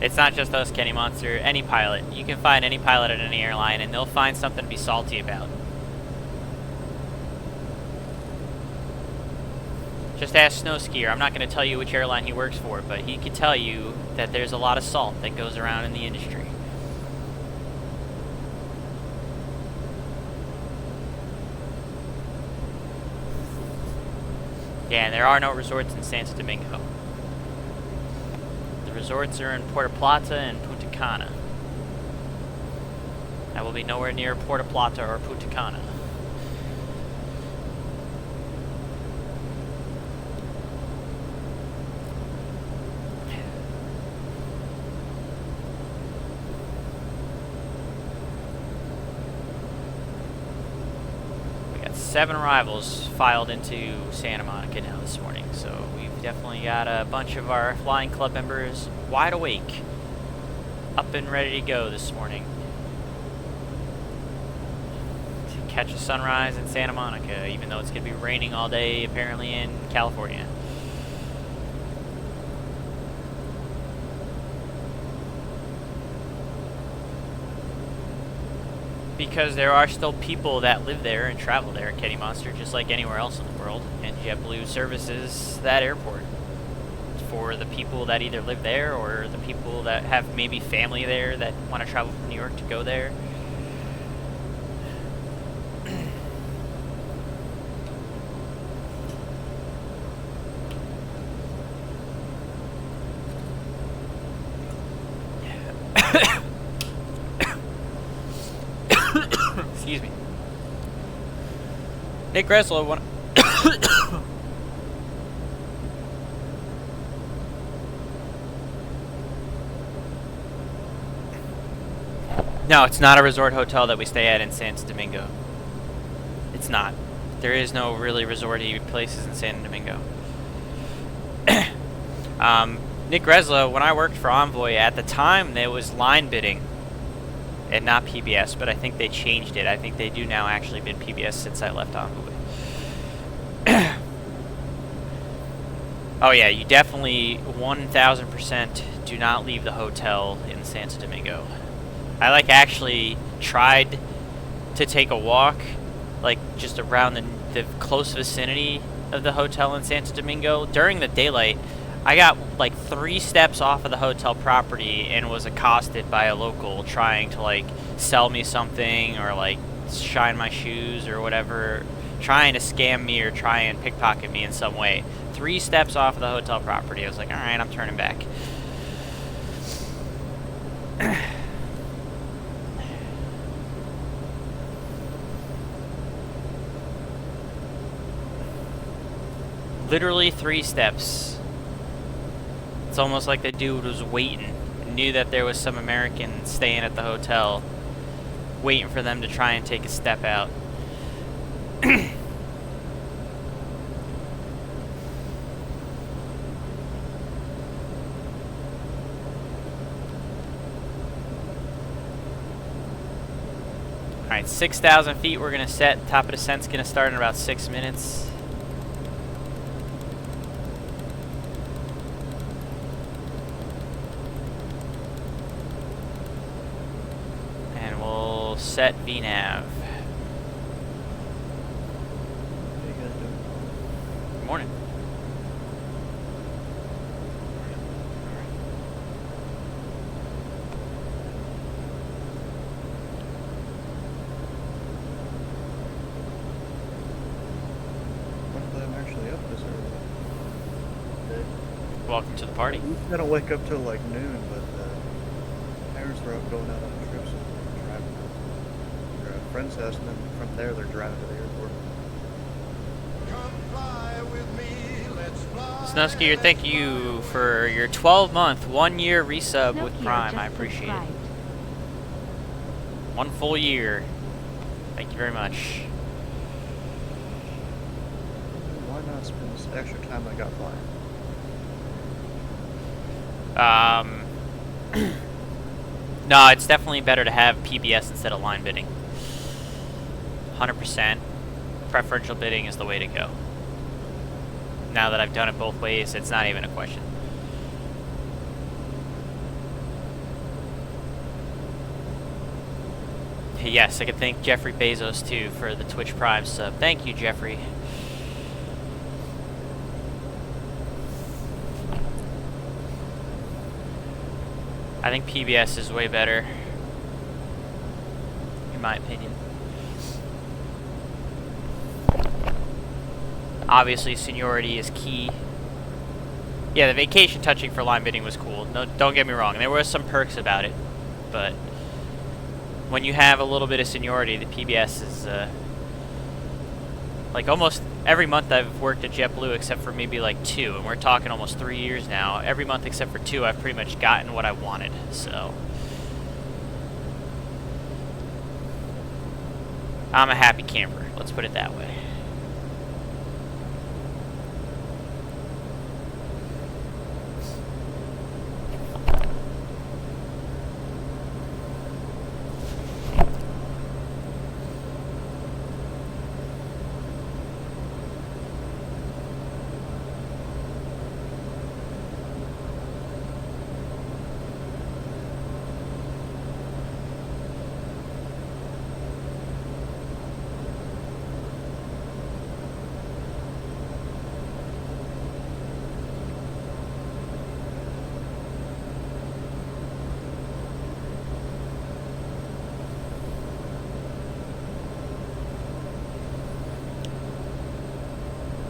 It's not just us, Kenny Monster. Any pilot. You can find any pilot at any airline, and they'll find something to be salty about. Just ask Snowskier. I'm not going to tell you which airline he works for, but he could tell you that there's a lot of salt that goes around in the industry. Yeah, and there are no resorts in Santo Domingo. The resorts are in Puerto Plata and Punta Cana. I will be nowhere near Puerto Plata or Punta Cana. We got 7 arrivals filed into Santa Monica now this morning, so we've definitely got a bunch of our flying club members wide awake, up and ready to go this morning to catch a sunrise in Santa Monica, even though it's going to be raining all day apparently in California. Because there are still people that live there and travel there, Kenny Monster, just like anywhere else in the world, and JetBlue services that airport for the people that either live there or the people that have maybe family there that want to travel from New York to go there. Excuse me. Nick Gressler, one. No, it's not a resort hotel that we stay at in Santo Domingo. It's not. There is no really resorty places in Santo Domingo. Nick Gressler, when I worked for Envoy, at the time there was line bidding and not PBS, but I think they changed it. I think they do now actually bid PBS since I left Envoy. Oh yeah, you definitely 1000% do not leave the hotel in Santo Domingo. I actually tried to take a walk just around the close vicinity of the hotel in Santo Domingo during the daylight. I got 3 steps off of the hotel property and was accosted by a local trying to sell me something or shine my shoes or whatever. trying to scam me or try and pickpocket me in some way. 3 steps off of the hotel property. I was like, alright, I'm turning back. Literally 3 steps. It's almost like the dude was waiting. Knew that there was some American staying at the hotel, waiting for them to try and take a step out. Alright, 6,000 feet we're going to set. Top of descent's going to start in about 6 minutes. And we'll set VNav. What are you guys doing? Good morning. Luckily, I'm actually up this early. Welcome to the party. I don't wake up till like noon, but parents were up going out on trips and driving to their friend's house, and then from there they're driving to the airport. Snusky, thank you for your 12-month, 1-year resub with Prime. I appreciate it. 1 full year. Thank you very much. Why not spend this extra time I got flying? No, it's definitely better to have PBS instead of line bidding. 100%. Preferential bidding is the way to go. Now that I've done it both ways, it's not even a question. Yes, I could thank Jeffrey Bezos too for the Twitch Prime sub. Thank you, Jeffrey. I think PBS is way better, in my opinion. Obviously, seniority is key. Yeah, the vacation touching for line bidding was cool. No, don't get me wrong. There were some perks about it, but when you have a little bit of seniority, the PBS is like almost every month I've worked at JetBlue except for maybe like 2, and we're talking almost 3 years now. Every month except for 2, I've pretty much gotten what I wanted. So I'm a happy camper. Let's put it that way.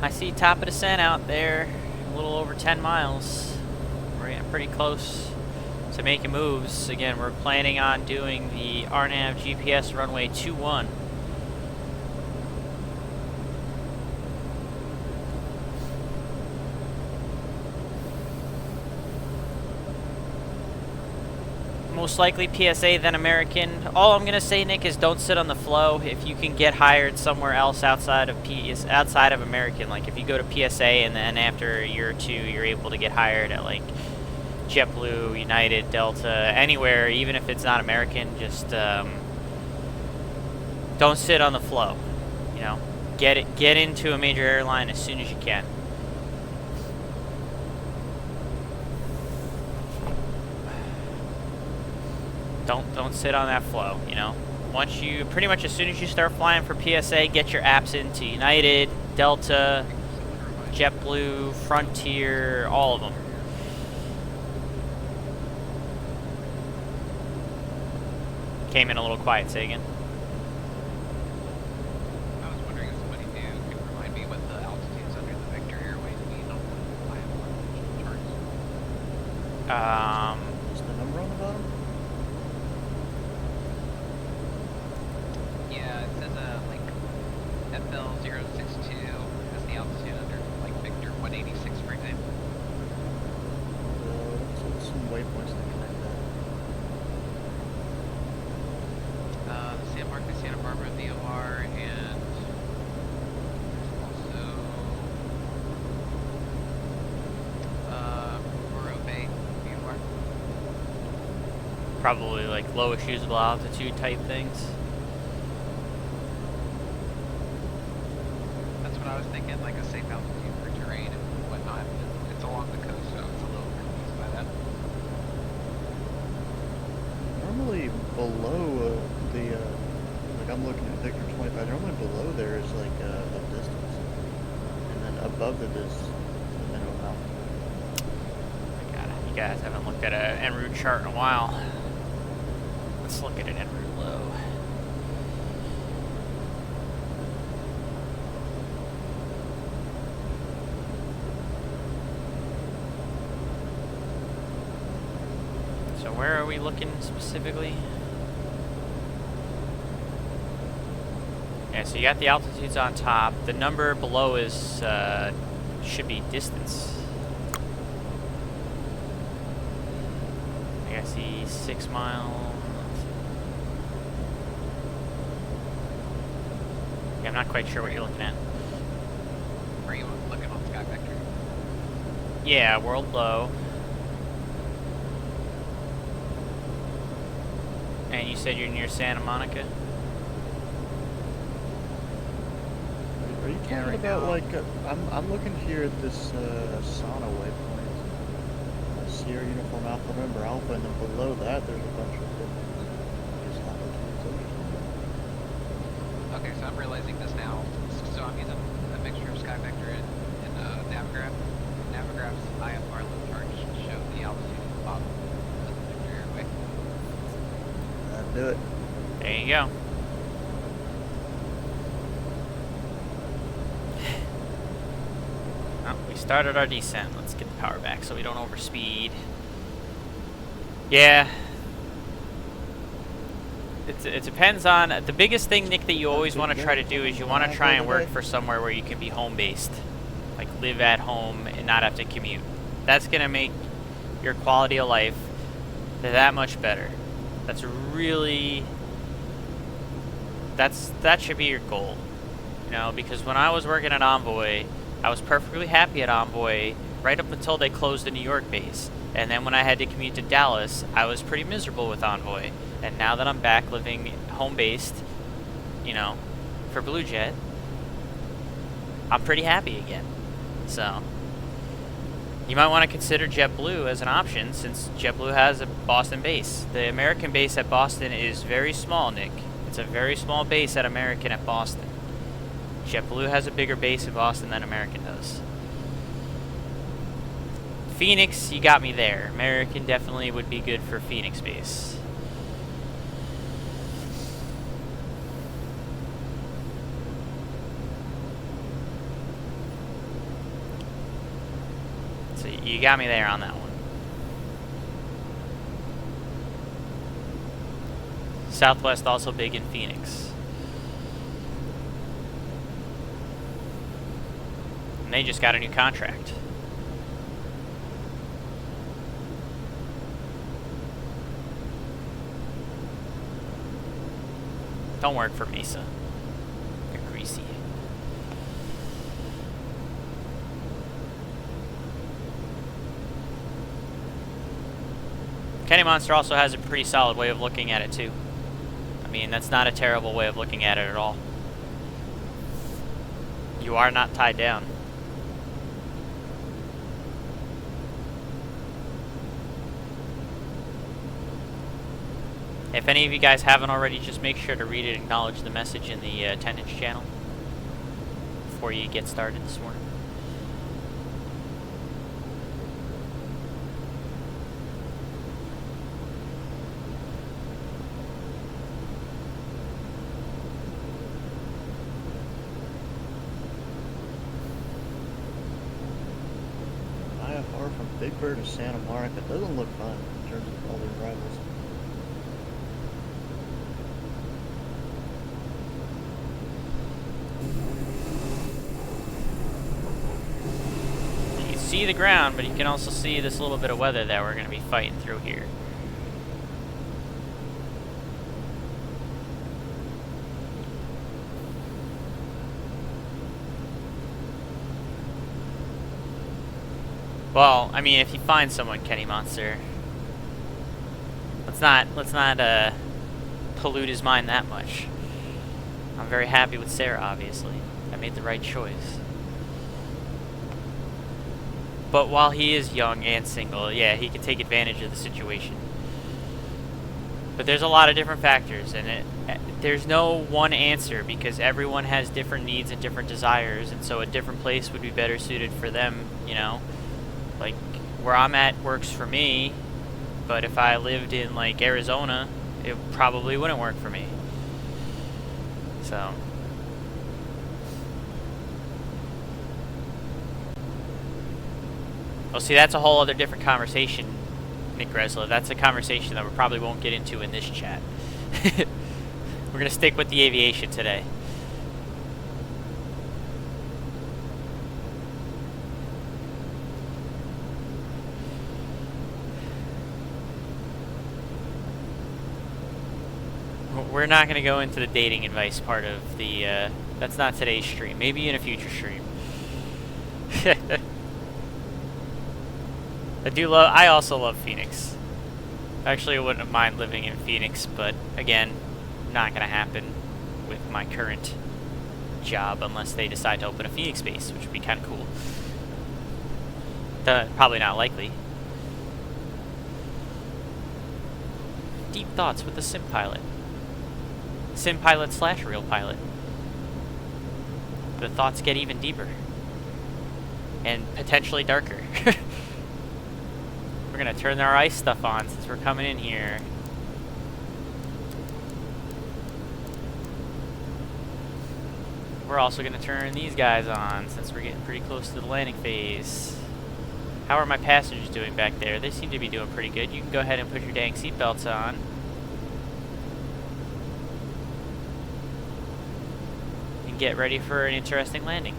I see top of descent out there, a little over 10 miles. We're getting pretty close to making moves. Again, we're planning on doing the RNAV GPS runway 21. Most likely PSA then American. All I'm gonna say, Nick, is don't sit on the flow. If you can get hired somewhere else outside of American, like if you go to PSA and then after a year or 2 you're able to get hired at like JetBlue, United, Delta, anywhere, even if it's not American, just don't sit on the flow. You know, get into a major airline as soon as you can. Don't sit on that flow, you know. Once you, pretty much as soon as you start flying for PSA, get your apps into United, Delta, JetBlue, Frontier, all of them. Came in a little quiet, say again. I was wondering if somebody did Is the number on the bottom? Yeah, it says like FL062 has the altitude under like Victor 186 for example. So some waypoints that connect that. The San Marcos, Santa Barbara VOR, and also Morro Bay VOR. Probably like lowest usable altitude type things. That's what I was thinking, like a safe altitude for terrain and whatnot. It's along the coast, so it's a little confused by that. Normally below like I'm looking at Victor 25, normally below there is like a distance. And then above it is the minimum altitude. I got it. You guys haven't looked at an en route chart in a while. Let's look at an en route low. So where are we looking specifically? Yeah, so you got the altitudes on top. The number below is should be distance. I see 6 mile. Yeah, I'm not quite sure what you're looking at. Are you looking on Sky Vector? Yeah, world low. And you said you're near Santa Monica? Are you talking Yeah, right about now. like I'm looking here at this sauna waypoint, Sierra Uniform Alpha November Alpha, and then below that there's a bunch of different just altitudes. Okay, so I'm realizing this now. So I'm using a mixture of Sky Vector and Navigraph. Navigraph's IFR loop chart should show the altitude at the bottom of the Victor airway. That'd do it. There you go. Well, we started our descent. Let's get the power back so we don't overspeed. Yeah. It depends on... The biggest thing, Nick, that you always want to try to do is you want to try and work for somewhere where you can be home-based. Like, live at home and not have to commute. That's going to make your quality of life that much better. That's really... That should be your goal. You know, because when I was working at Envoy, I was perfectly happy at Envoy right up until they closed the New York base. And then when I had to commute to Dallas, I was pretty miserable with Envoy. And now that I'm back living home-based, you know, for Blue Jet, I'm pretty happy again. So, you might want to consider JetBlue as an option since JetBlue has a Boston base. The American base at Boston is very small, Nick. It's a very small base at American at Boston. JetBlue has a bigger base in Boston than American does. Phoenix, you got me there. American definitely would be good for Phoenix base. So you got me there on that one. Southwest also big in Phoenix. And they just got a new contract. Don't work for Mesa. You're greasy. Kenny Monster also has a pretty solid way of looking at it too. I mean, that's not a terrible way of looking at it at all. You are not tied down. If any of you guys haven't already, just make sure to read and acknowledge the message in the attendance channel before you get started this morning. IFR from Big Bird of Santa Monica doesn't look fun in terms of all their rivals. You can see the ground, but you can also see this little bit of weather that we're going to be fighting through here. Well, I mean, if you find someone, Kenny Monster, let's not pollute his mind that much. I'm very happy with Sarah, obviously. I made the right choice. But while he is young and single, yeah, he can take advantage of the situation. But there's a lot of different factors, and there's no one answer because everyone has different needs and different desires, and so a different place would be better suited for them, you know? Like, where I'm at works for me, but if I lived in, like, Arizona, it probably wouldn't work for me. So. Well, see, that's a whole other different conversation, Nick Gresler. That's a conversation that we probably won't get into in this chat. We're going to stick with the aviation today. We're not going to go into the dating advice part of the, that's not today's stream. Maybe in a future stream. I also love Phoenix. Actually, I wouldn't mind living in Phoenix, but again, not going to happen with my current job unless they decide to open a Phoenix base, which would be kind of cool. Probably not likely. Deep thoughts with the sim pilot. Sim pilot / real pilot. The thoughts get even deeper. And potentially darker. We're gonna turn our ice stuff on since we're coming in here. We're also gonna turn these guys on since we're getting pretty close to the landing phase. How are my passengers doing back there? They seem to be doing pretty good. You can go ahead and put your dang seatbelts on. And get ready for an interesting landing.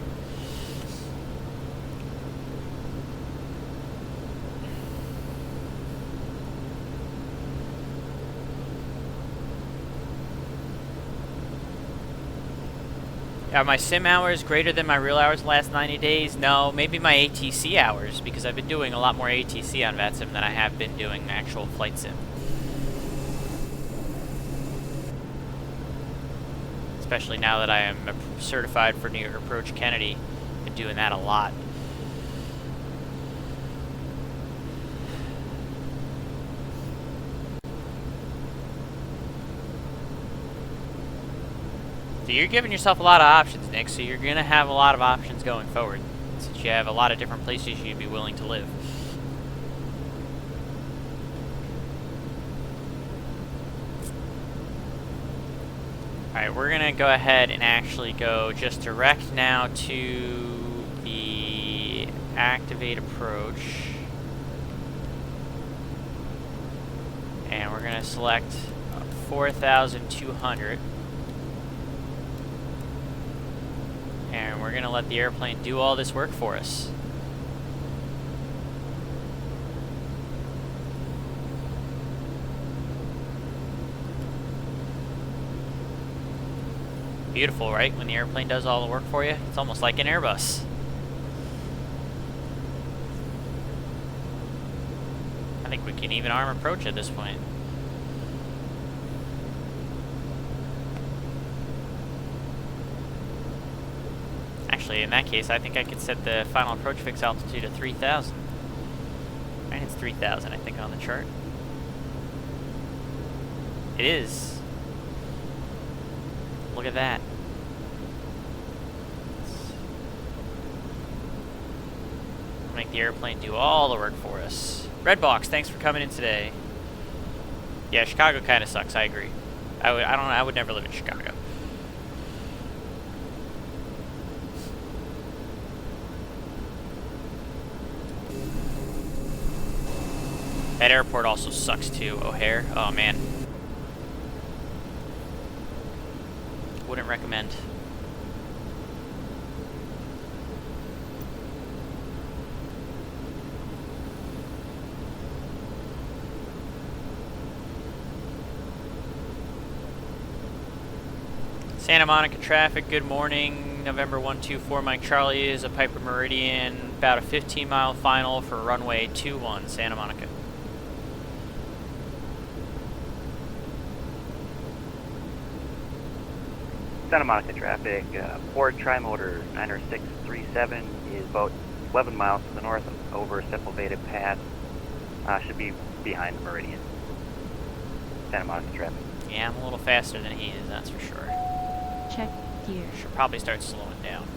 Are my sim hours greater than my real hours the last 90 days? No, maybe my ATC hours, because I've been doing a lot more ATC on VATSIM than I have been doing actual flight sim. Especially now that I am certified for New York Approach Kennedy. Been doing that a lot. So you're giving yourself a lot of options, Nick, so you're going to have a lot of options going forward, since you have a lot of different places you'd be willing to live. Alright, we're going to go ahead and actually go just direct now to the activate approach. And we're going to select 4,200. And we're going to let the airplane do all this work for us. Beautiful, right? When the airplane does all the work for you, it's almost like an Airbus. I think we can even arm approach at this point. Actually, in that case, I think I could set the final approach fix altitude to 3,000. Right, it's 3,000, I think, on the chart. It is. Look at that. Make the airplane do all the work for us. Redbox, thanks for coming in today. Yeah, Chicago kind of sucks. I agree. I would never live in Chicago. That airport also sucks too, O'Hare. Oh man. Wouldn't recommend. Santa Monica traffic, good morning. November 124, Mike Charlie is a Piper Meridian, about a 15-mile final for runway 21, Santa Monica. Santa Monica traffic, Ford Trimotor 90637 is about 11 miles to the north over Sepulveda Pass. Should be behind the Meridian. Santa Monica traffic. Yeah, I'm a little faster than he is, that's for sure. Check gear. Should probably start slowing down.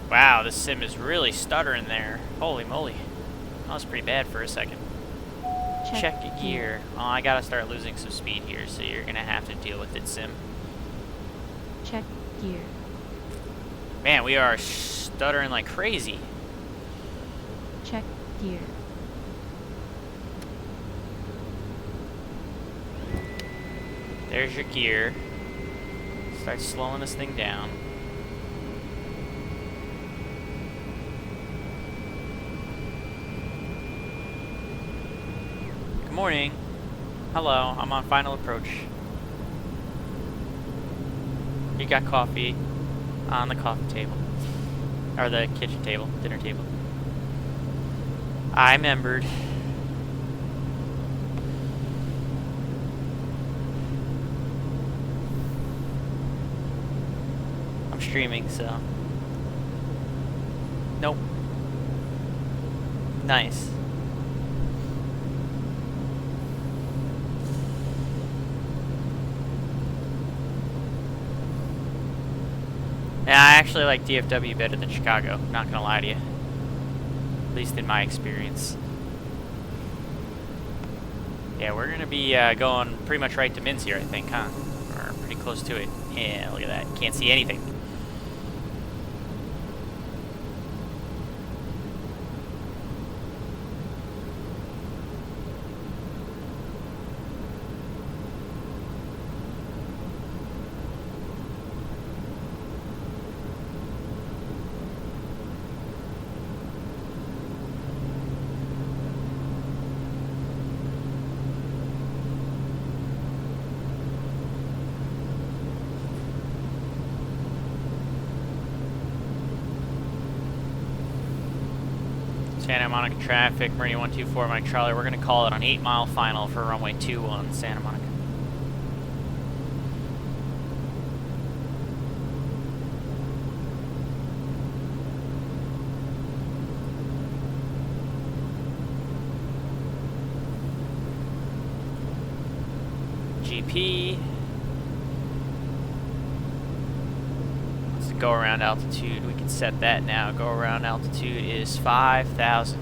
Wow, this sim is really stuttering there. Holy moly. That was pretty bad for a second. Check gear. Oh, I gotta start losing some speed here, so you're gonna have to deal with it, sim. Check gear. Man, we are stuttering like crazy. Check gear. There's your gear. Start slowing this thing down. Good morning. Hello, I'm on final approach. You got coffee on the coffee table. Or the kitchen table, dinner table. I remembered. I'm streaming, so. Nope. Nice. Yeah, I actually like DFW better than Chicago, not gonna lie to you. At least in my experience. Yeah, we're gonna be going pretty much right to Minsk here, I think, huh? Or pretty close to it. Yeah, look at that. Can't see anything. Santa Monica traffic, Meridian 124, Mike Charlie. We're going to call it an 8-mile final for runway 21, Santa Monica. GP. Go around altitude, we can set that now. Go around altitude is 5,000.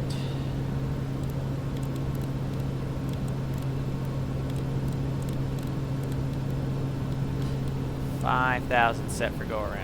5,000 set for go around.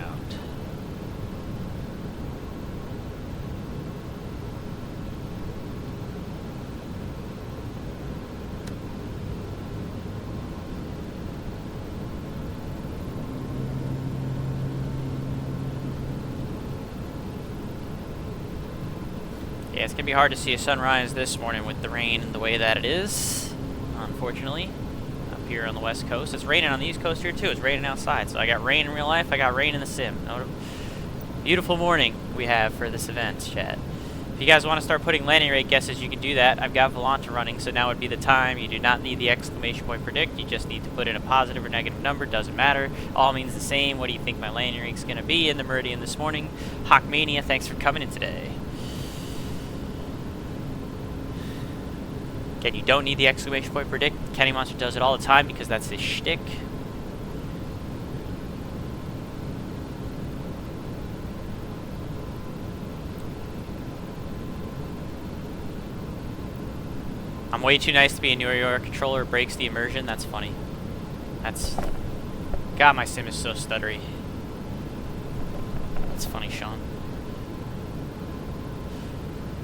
Yeah, it's going to be hard to see a sunrise this morning with the rain and the way that it is, unfortunately, up here on the west coast. It's raining on the east coast here too. It's raining outside. So I got rain in real life, I got rain in the sim. Beautiful morning we have for this event, chat. If you guys want to start putting landing rate guesses, you can do that. I've got Volanta running, so now would be the time. You do not need the exclamation point predict. You just need to put in a positive or negative number. Doesn't matter. All means the same. What do you think my landing rate's going to be in the Meridian this morning? Hawkmania, thanks for coming in today. Again, you don't need the exclamation point predict. Kenny Monster does it all the time because that's his shtick. I'm way too nice to be a New York controller. Breaks the immersion. That's funny. That's... God, my sim is so stuttery. That's funny, Sean.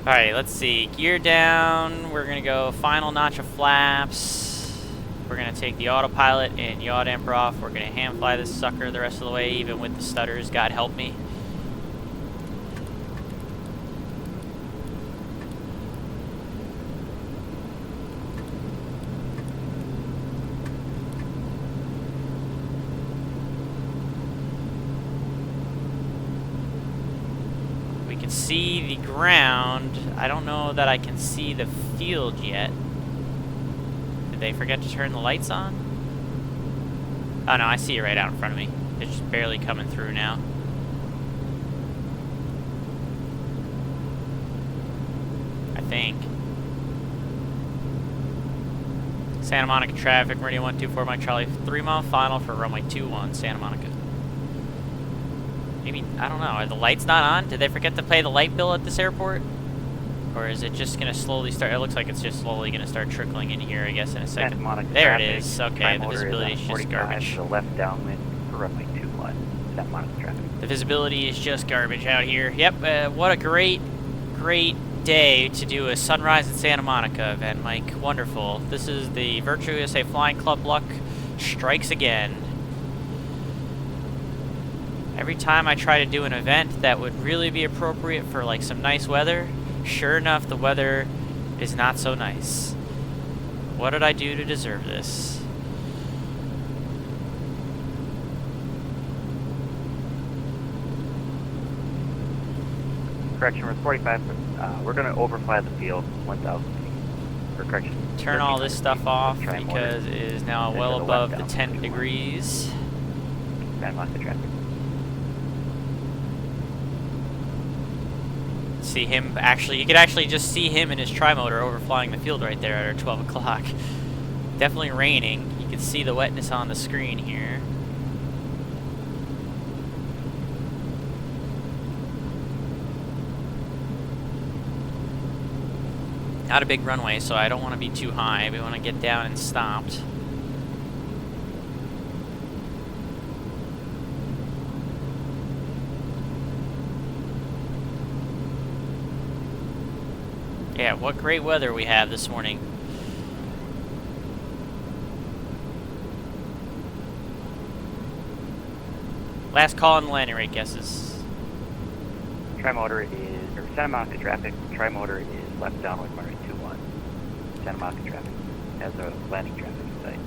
Alright, let's see. Gear down. We're gonna go final notch of flaps. We're gonna take the autopilot and yaw damper off. We're gonna hand fly this sucker the rest of the way, even with the stutters. God help me. See the ground. I don't know that I can see the field yet. Did they forget to turn the lights on? Oh no, I see it right out in front of me. It's just barely coming through now. I think. Santa Monica traffic, Meridian 124 Mike Charlie, 3-mile final for runway 21, Santa Monica. Maybe, I don't know, are the lights not on? Did they forget to pay the light bill at this airport? Or is it just gonna slowly start? It looks like it's just slowly gonna start trickling in here, I guess, in a second. Santa Monica There traffic, it is. Okay, the Tri-motor visibility is just 45 garbage. to the left downwind for runway 21, Santa Monica traffic. The visibility is just garbage out here. Yep, what a great day to do a Sunrise in Santa Monica event, Mike. Wonderful. This is the Virtual USA Flying Club luck strikes again. Every time I try to do an event that would really be appropriate for like some nice weather, sure enough the weather is not so nice. What did I do to deserve this? Correction, we're 45, we're going to overfly the field 1,000 feet. For correction. Turn all this stuff off Tri-motor. because it is now Then well to the above left the down 10 to degrees. Santa Monica traffic. See him actually, you could actually just see him in his tri-motor overflying the field right there at 12 o'clock. Definitely raining. You can see the wetness on the screen here. Not a big runway, so I don't want to be too high. We want to get down and stopped. Yeah, what great weather we have this morning. Last call on the landing rate guesses. Tri-motor is, or Santa Monica traffic, tri-motor is left downwind runway 21. Santa Monica traffic has a landing traffic in sight.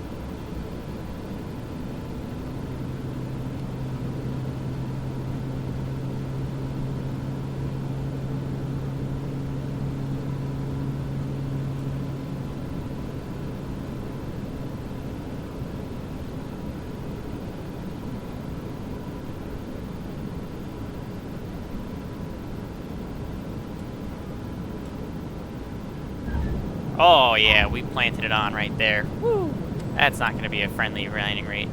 Oh yeah, we planted it on right there. Woo! That's not going to be a friendly landing rate.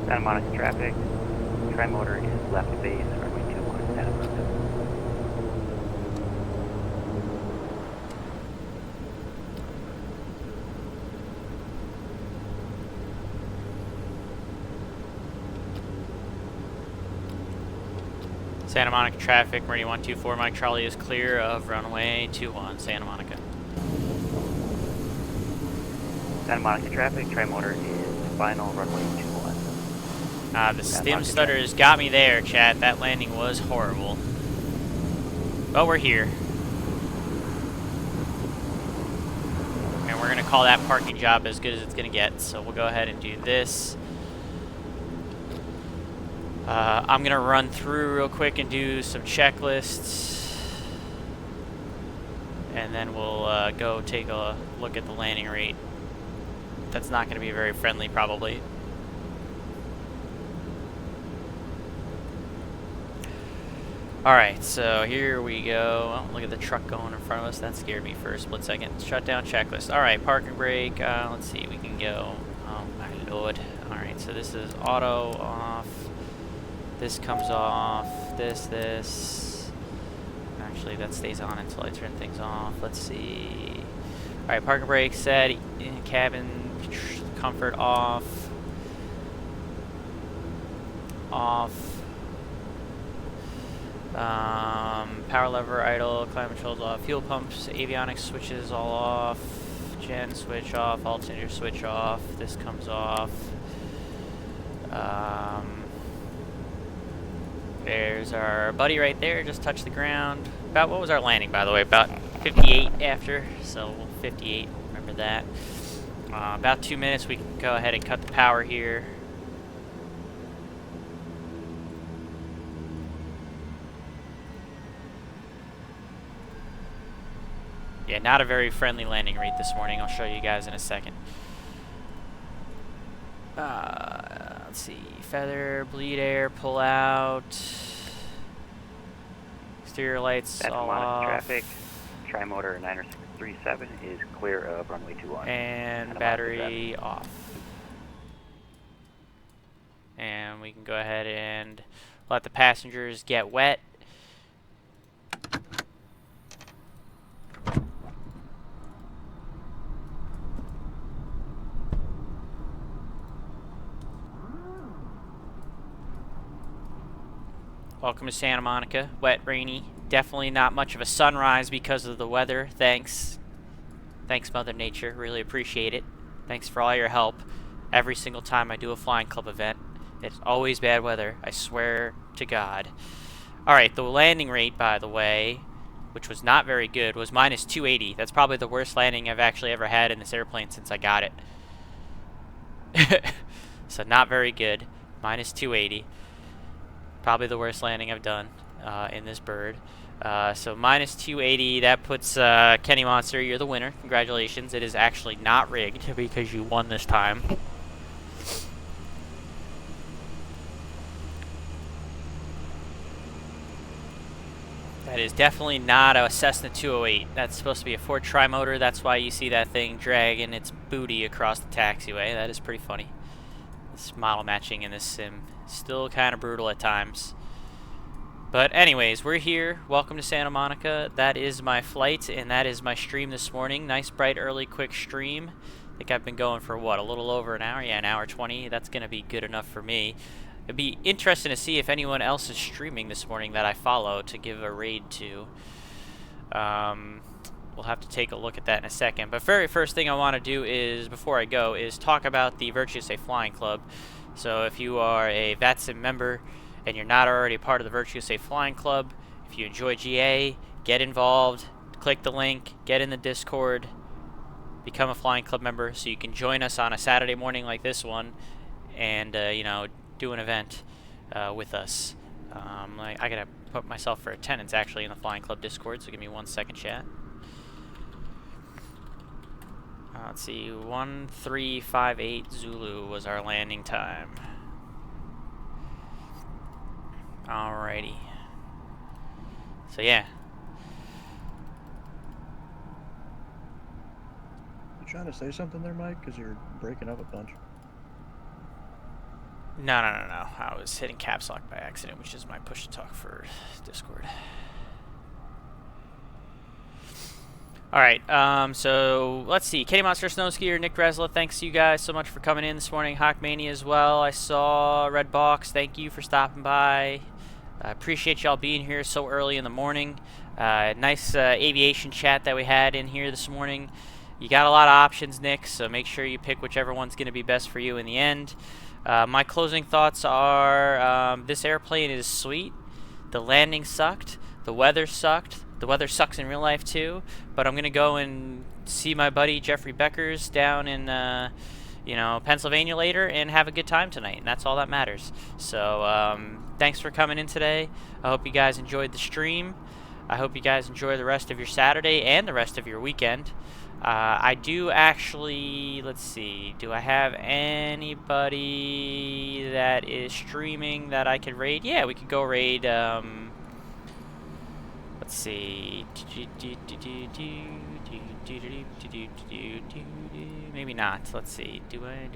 Santa Monica traffic, tri-motor is left base, runway 21, Santa Monica. Santa Monica traffic, Meridian 124, Mike Charlie is clear of runway 21, Santa Monica. Santa Monica traffic, tri-motor is final runway 21. The stim stutters got me there, chat. That landing was horrible. But we're here. And we're going to call that parking job as good as it's going to get. So we'll go ahead and do this. I'm going to run through real quick and do some checklists. And then we'll go take a look at the landing rate. That's not going to be very friendly, probably. Alright, so here we go. Oh, look at the truck going in front of us. That scared me for a split second. Shutdown checklist. Alright, parking brake. Let's see, we can go. Oh my lord. Alright, so this is auto off. This comes off. This. Actually, that stays on until I turn things off. Let's see. Alright, parking brake set. Cabin comfort off. off. Power lever idle, climate controls off, fuel pumps, avionics switches all off, gen switch off, alternator switch off, this comes off. There's our buddy right there, just touched the ground. About, what was our landing, by the way? About 58 after, so 58, remember that. About 2 minutes, we can go ahead and cut the power here. Yeah, not a very friendly landing rate this morning. I'll show you guys in a second. Let's see. Feather, bleed air, pull out. Exterior lights That's all monitor off. traffic. Tri-motor 90637 is clear of runway 21. And battery off. And we can go ahead and let the passengers get wet. Welcome to Santa Monica. Wet, rainy. Definitely not much of a sunrise because of the weather. Thanks. Thanks, Mother Nature. Really appreciate it. Thanks for all your help. Every single time I do a flying club event, it's always bad weather. I swear to God. Alright, the landing rate, by the way, which was not very good, was minus 280. That's probably the worst landing I've actually ever had in this airplane since I got it. So not very good. Minus 280. Probably the worst landing I've done in this bird. So minus 280, that puts Kenny Monster, you're the winner. Congratulations. It is actually not rigged because you won this time. That is definitely not a Cessna 208. That's supposed to be a Ford Tri-Motor. That's why you see that thing dragging its booty across the taxiway. That is pretty funny. This model matching in this sim. Still kind of brutal at times. But anyways, we're here. Welcome to Santa Monica. That is my flight, and that is my stream this morning. Nice, bright, early, quick stream. I think I've been going for, what, a little over an hour? Yeah, an hour 20. That's going to be good enough for me. It'd be interesting to see if anyone else is streaming this morning that I follow to give a raid to. We'll have to take a look at that in a second. But very first thing I want to do is, before I go, is talk about the Virtuous Safe Flying Club. So if you are a VATSIM member and you're not already part of the Virtuous Safe Flying Club, if you enjoy GA, get involved, click the link, get in the Discord, become a Flying Club member so you can join us on a Saturday morning like this one and, you know, do an event with us. I gotta put myself for attendance actually in the Flying Club Discord, so give me 1 second, chat. Let's see, 1358 Zulu was our landing time. Alrighty. So yeah. You trying to say something there, Mike? Because you're breaking up a bunch. No. I was hitting caps lock by accident, which is my push to talk for Discord. Alright, so let's see. Kenny Monster, Snowskier, Nick Resla, thanks to you guys so much for coming in this morning. Hawkmania as well. I saw Red Box, thank you for stopping by. I appreciate y'all being here so early in the morning. Nice aviation chat that we had in here this morning. You got a lot of options, Nick, so make sure you pick whichever one's going to be best for you in the end. My closing thoughts are this airplane is sweet. The landing sucked. The weather sucked. The weather sucks in real life too, but I'm gonna go and see my buddy Jeffrey Beckers down in, you know, Pennsylvania later and have a good time tonight, and that's all that matters. So, thanks for coming in today. I hope you guys enjoyed the stream. I hope you guys enjoy the rest of your Saturday and the rest of your weekend. I do actually, let's see, do I have anybody that is streaming that I could raid? Yeah, we could go raid, let's see. Maybe not. Let's see. Do I?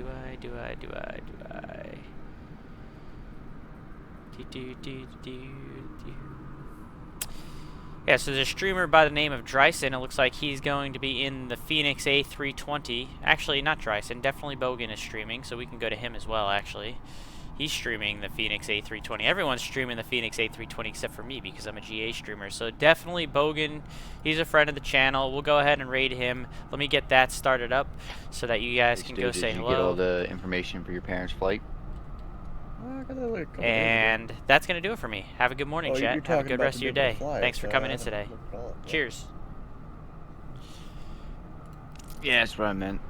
Yeah, so there's a streamer by the name of Dryson. It looks like he's going to be in the Phoenix A320. Actually, not Dryson. Definitely Bogan is streaming, so we can go to him as well, actually. He's streaming the Phoenix A320. Everyone's streaming the Phoenix A320 except for me because I'm a GA streamer. So definitely Bogan, he's a friend of the channel. We'll go ahead and raid him. Let me get that started up so that you guys can go say Did you get all hello. the information for your parents' flight? I got that like a couple days ago. And that's going to do it for me. Have a good morning, Oh, you're chat. Have a talking good about rest to of be your able to day. fly it, Thanks for so coming I in haven't today. looked at all of it. Cheers. Yeah, that's what I meant.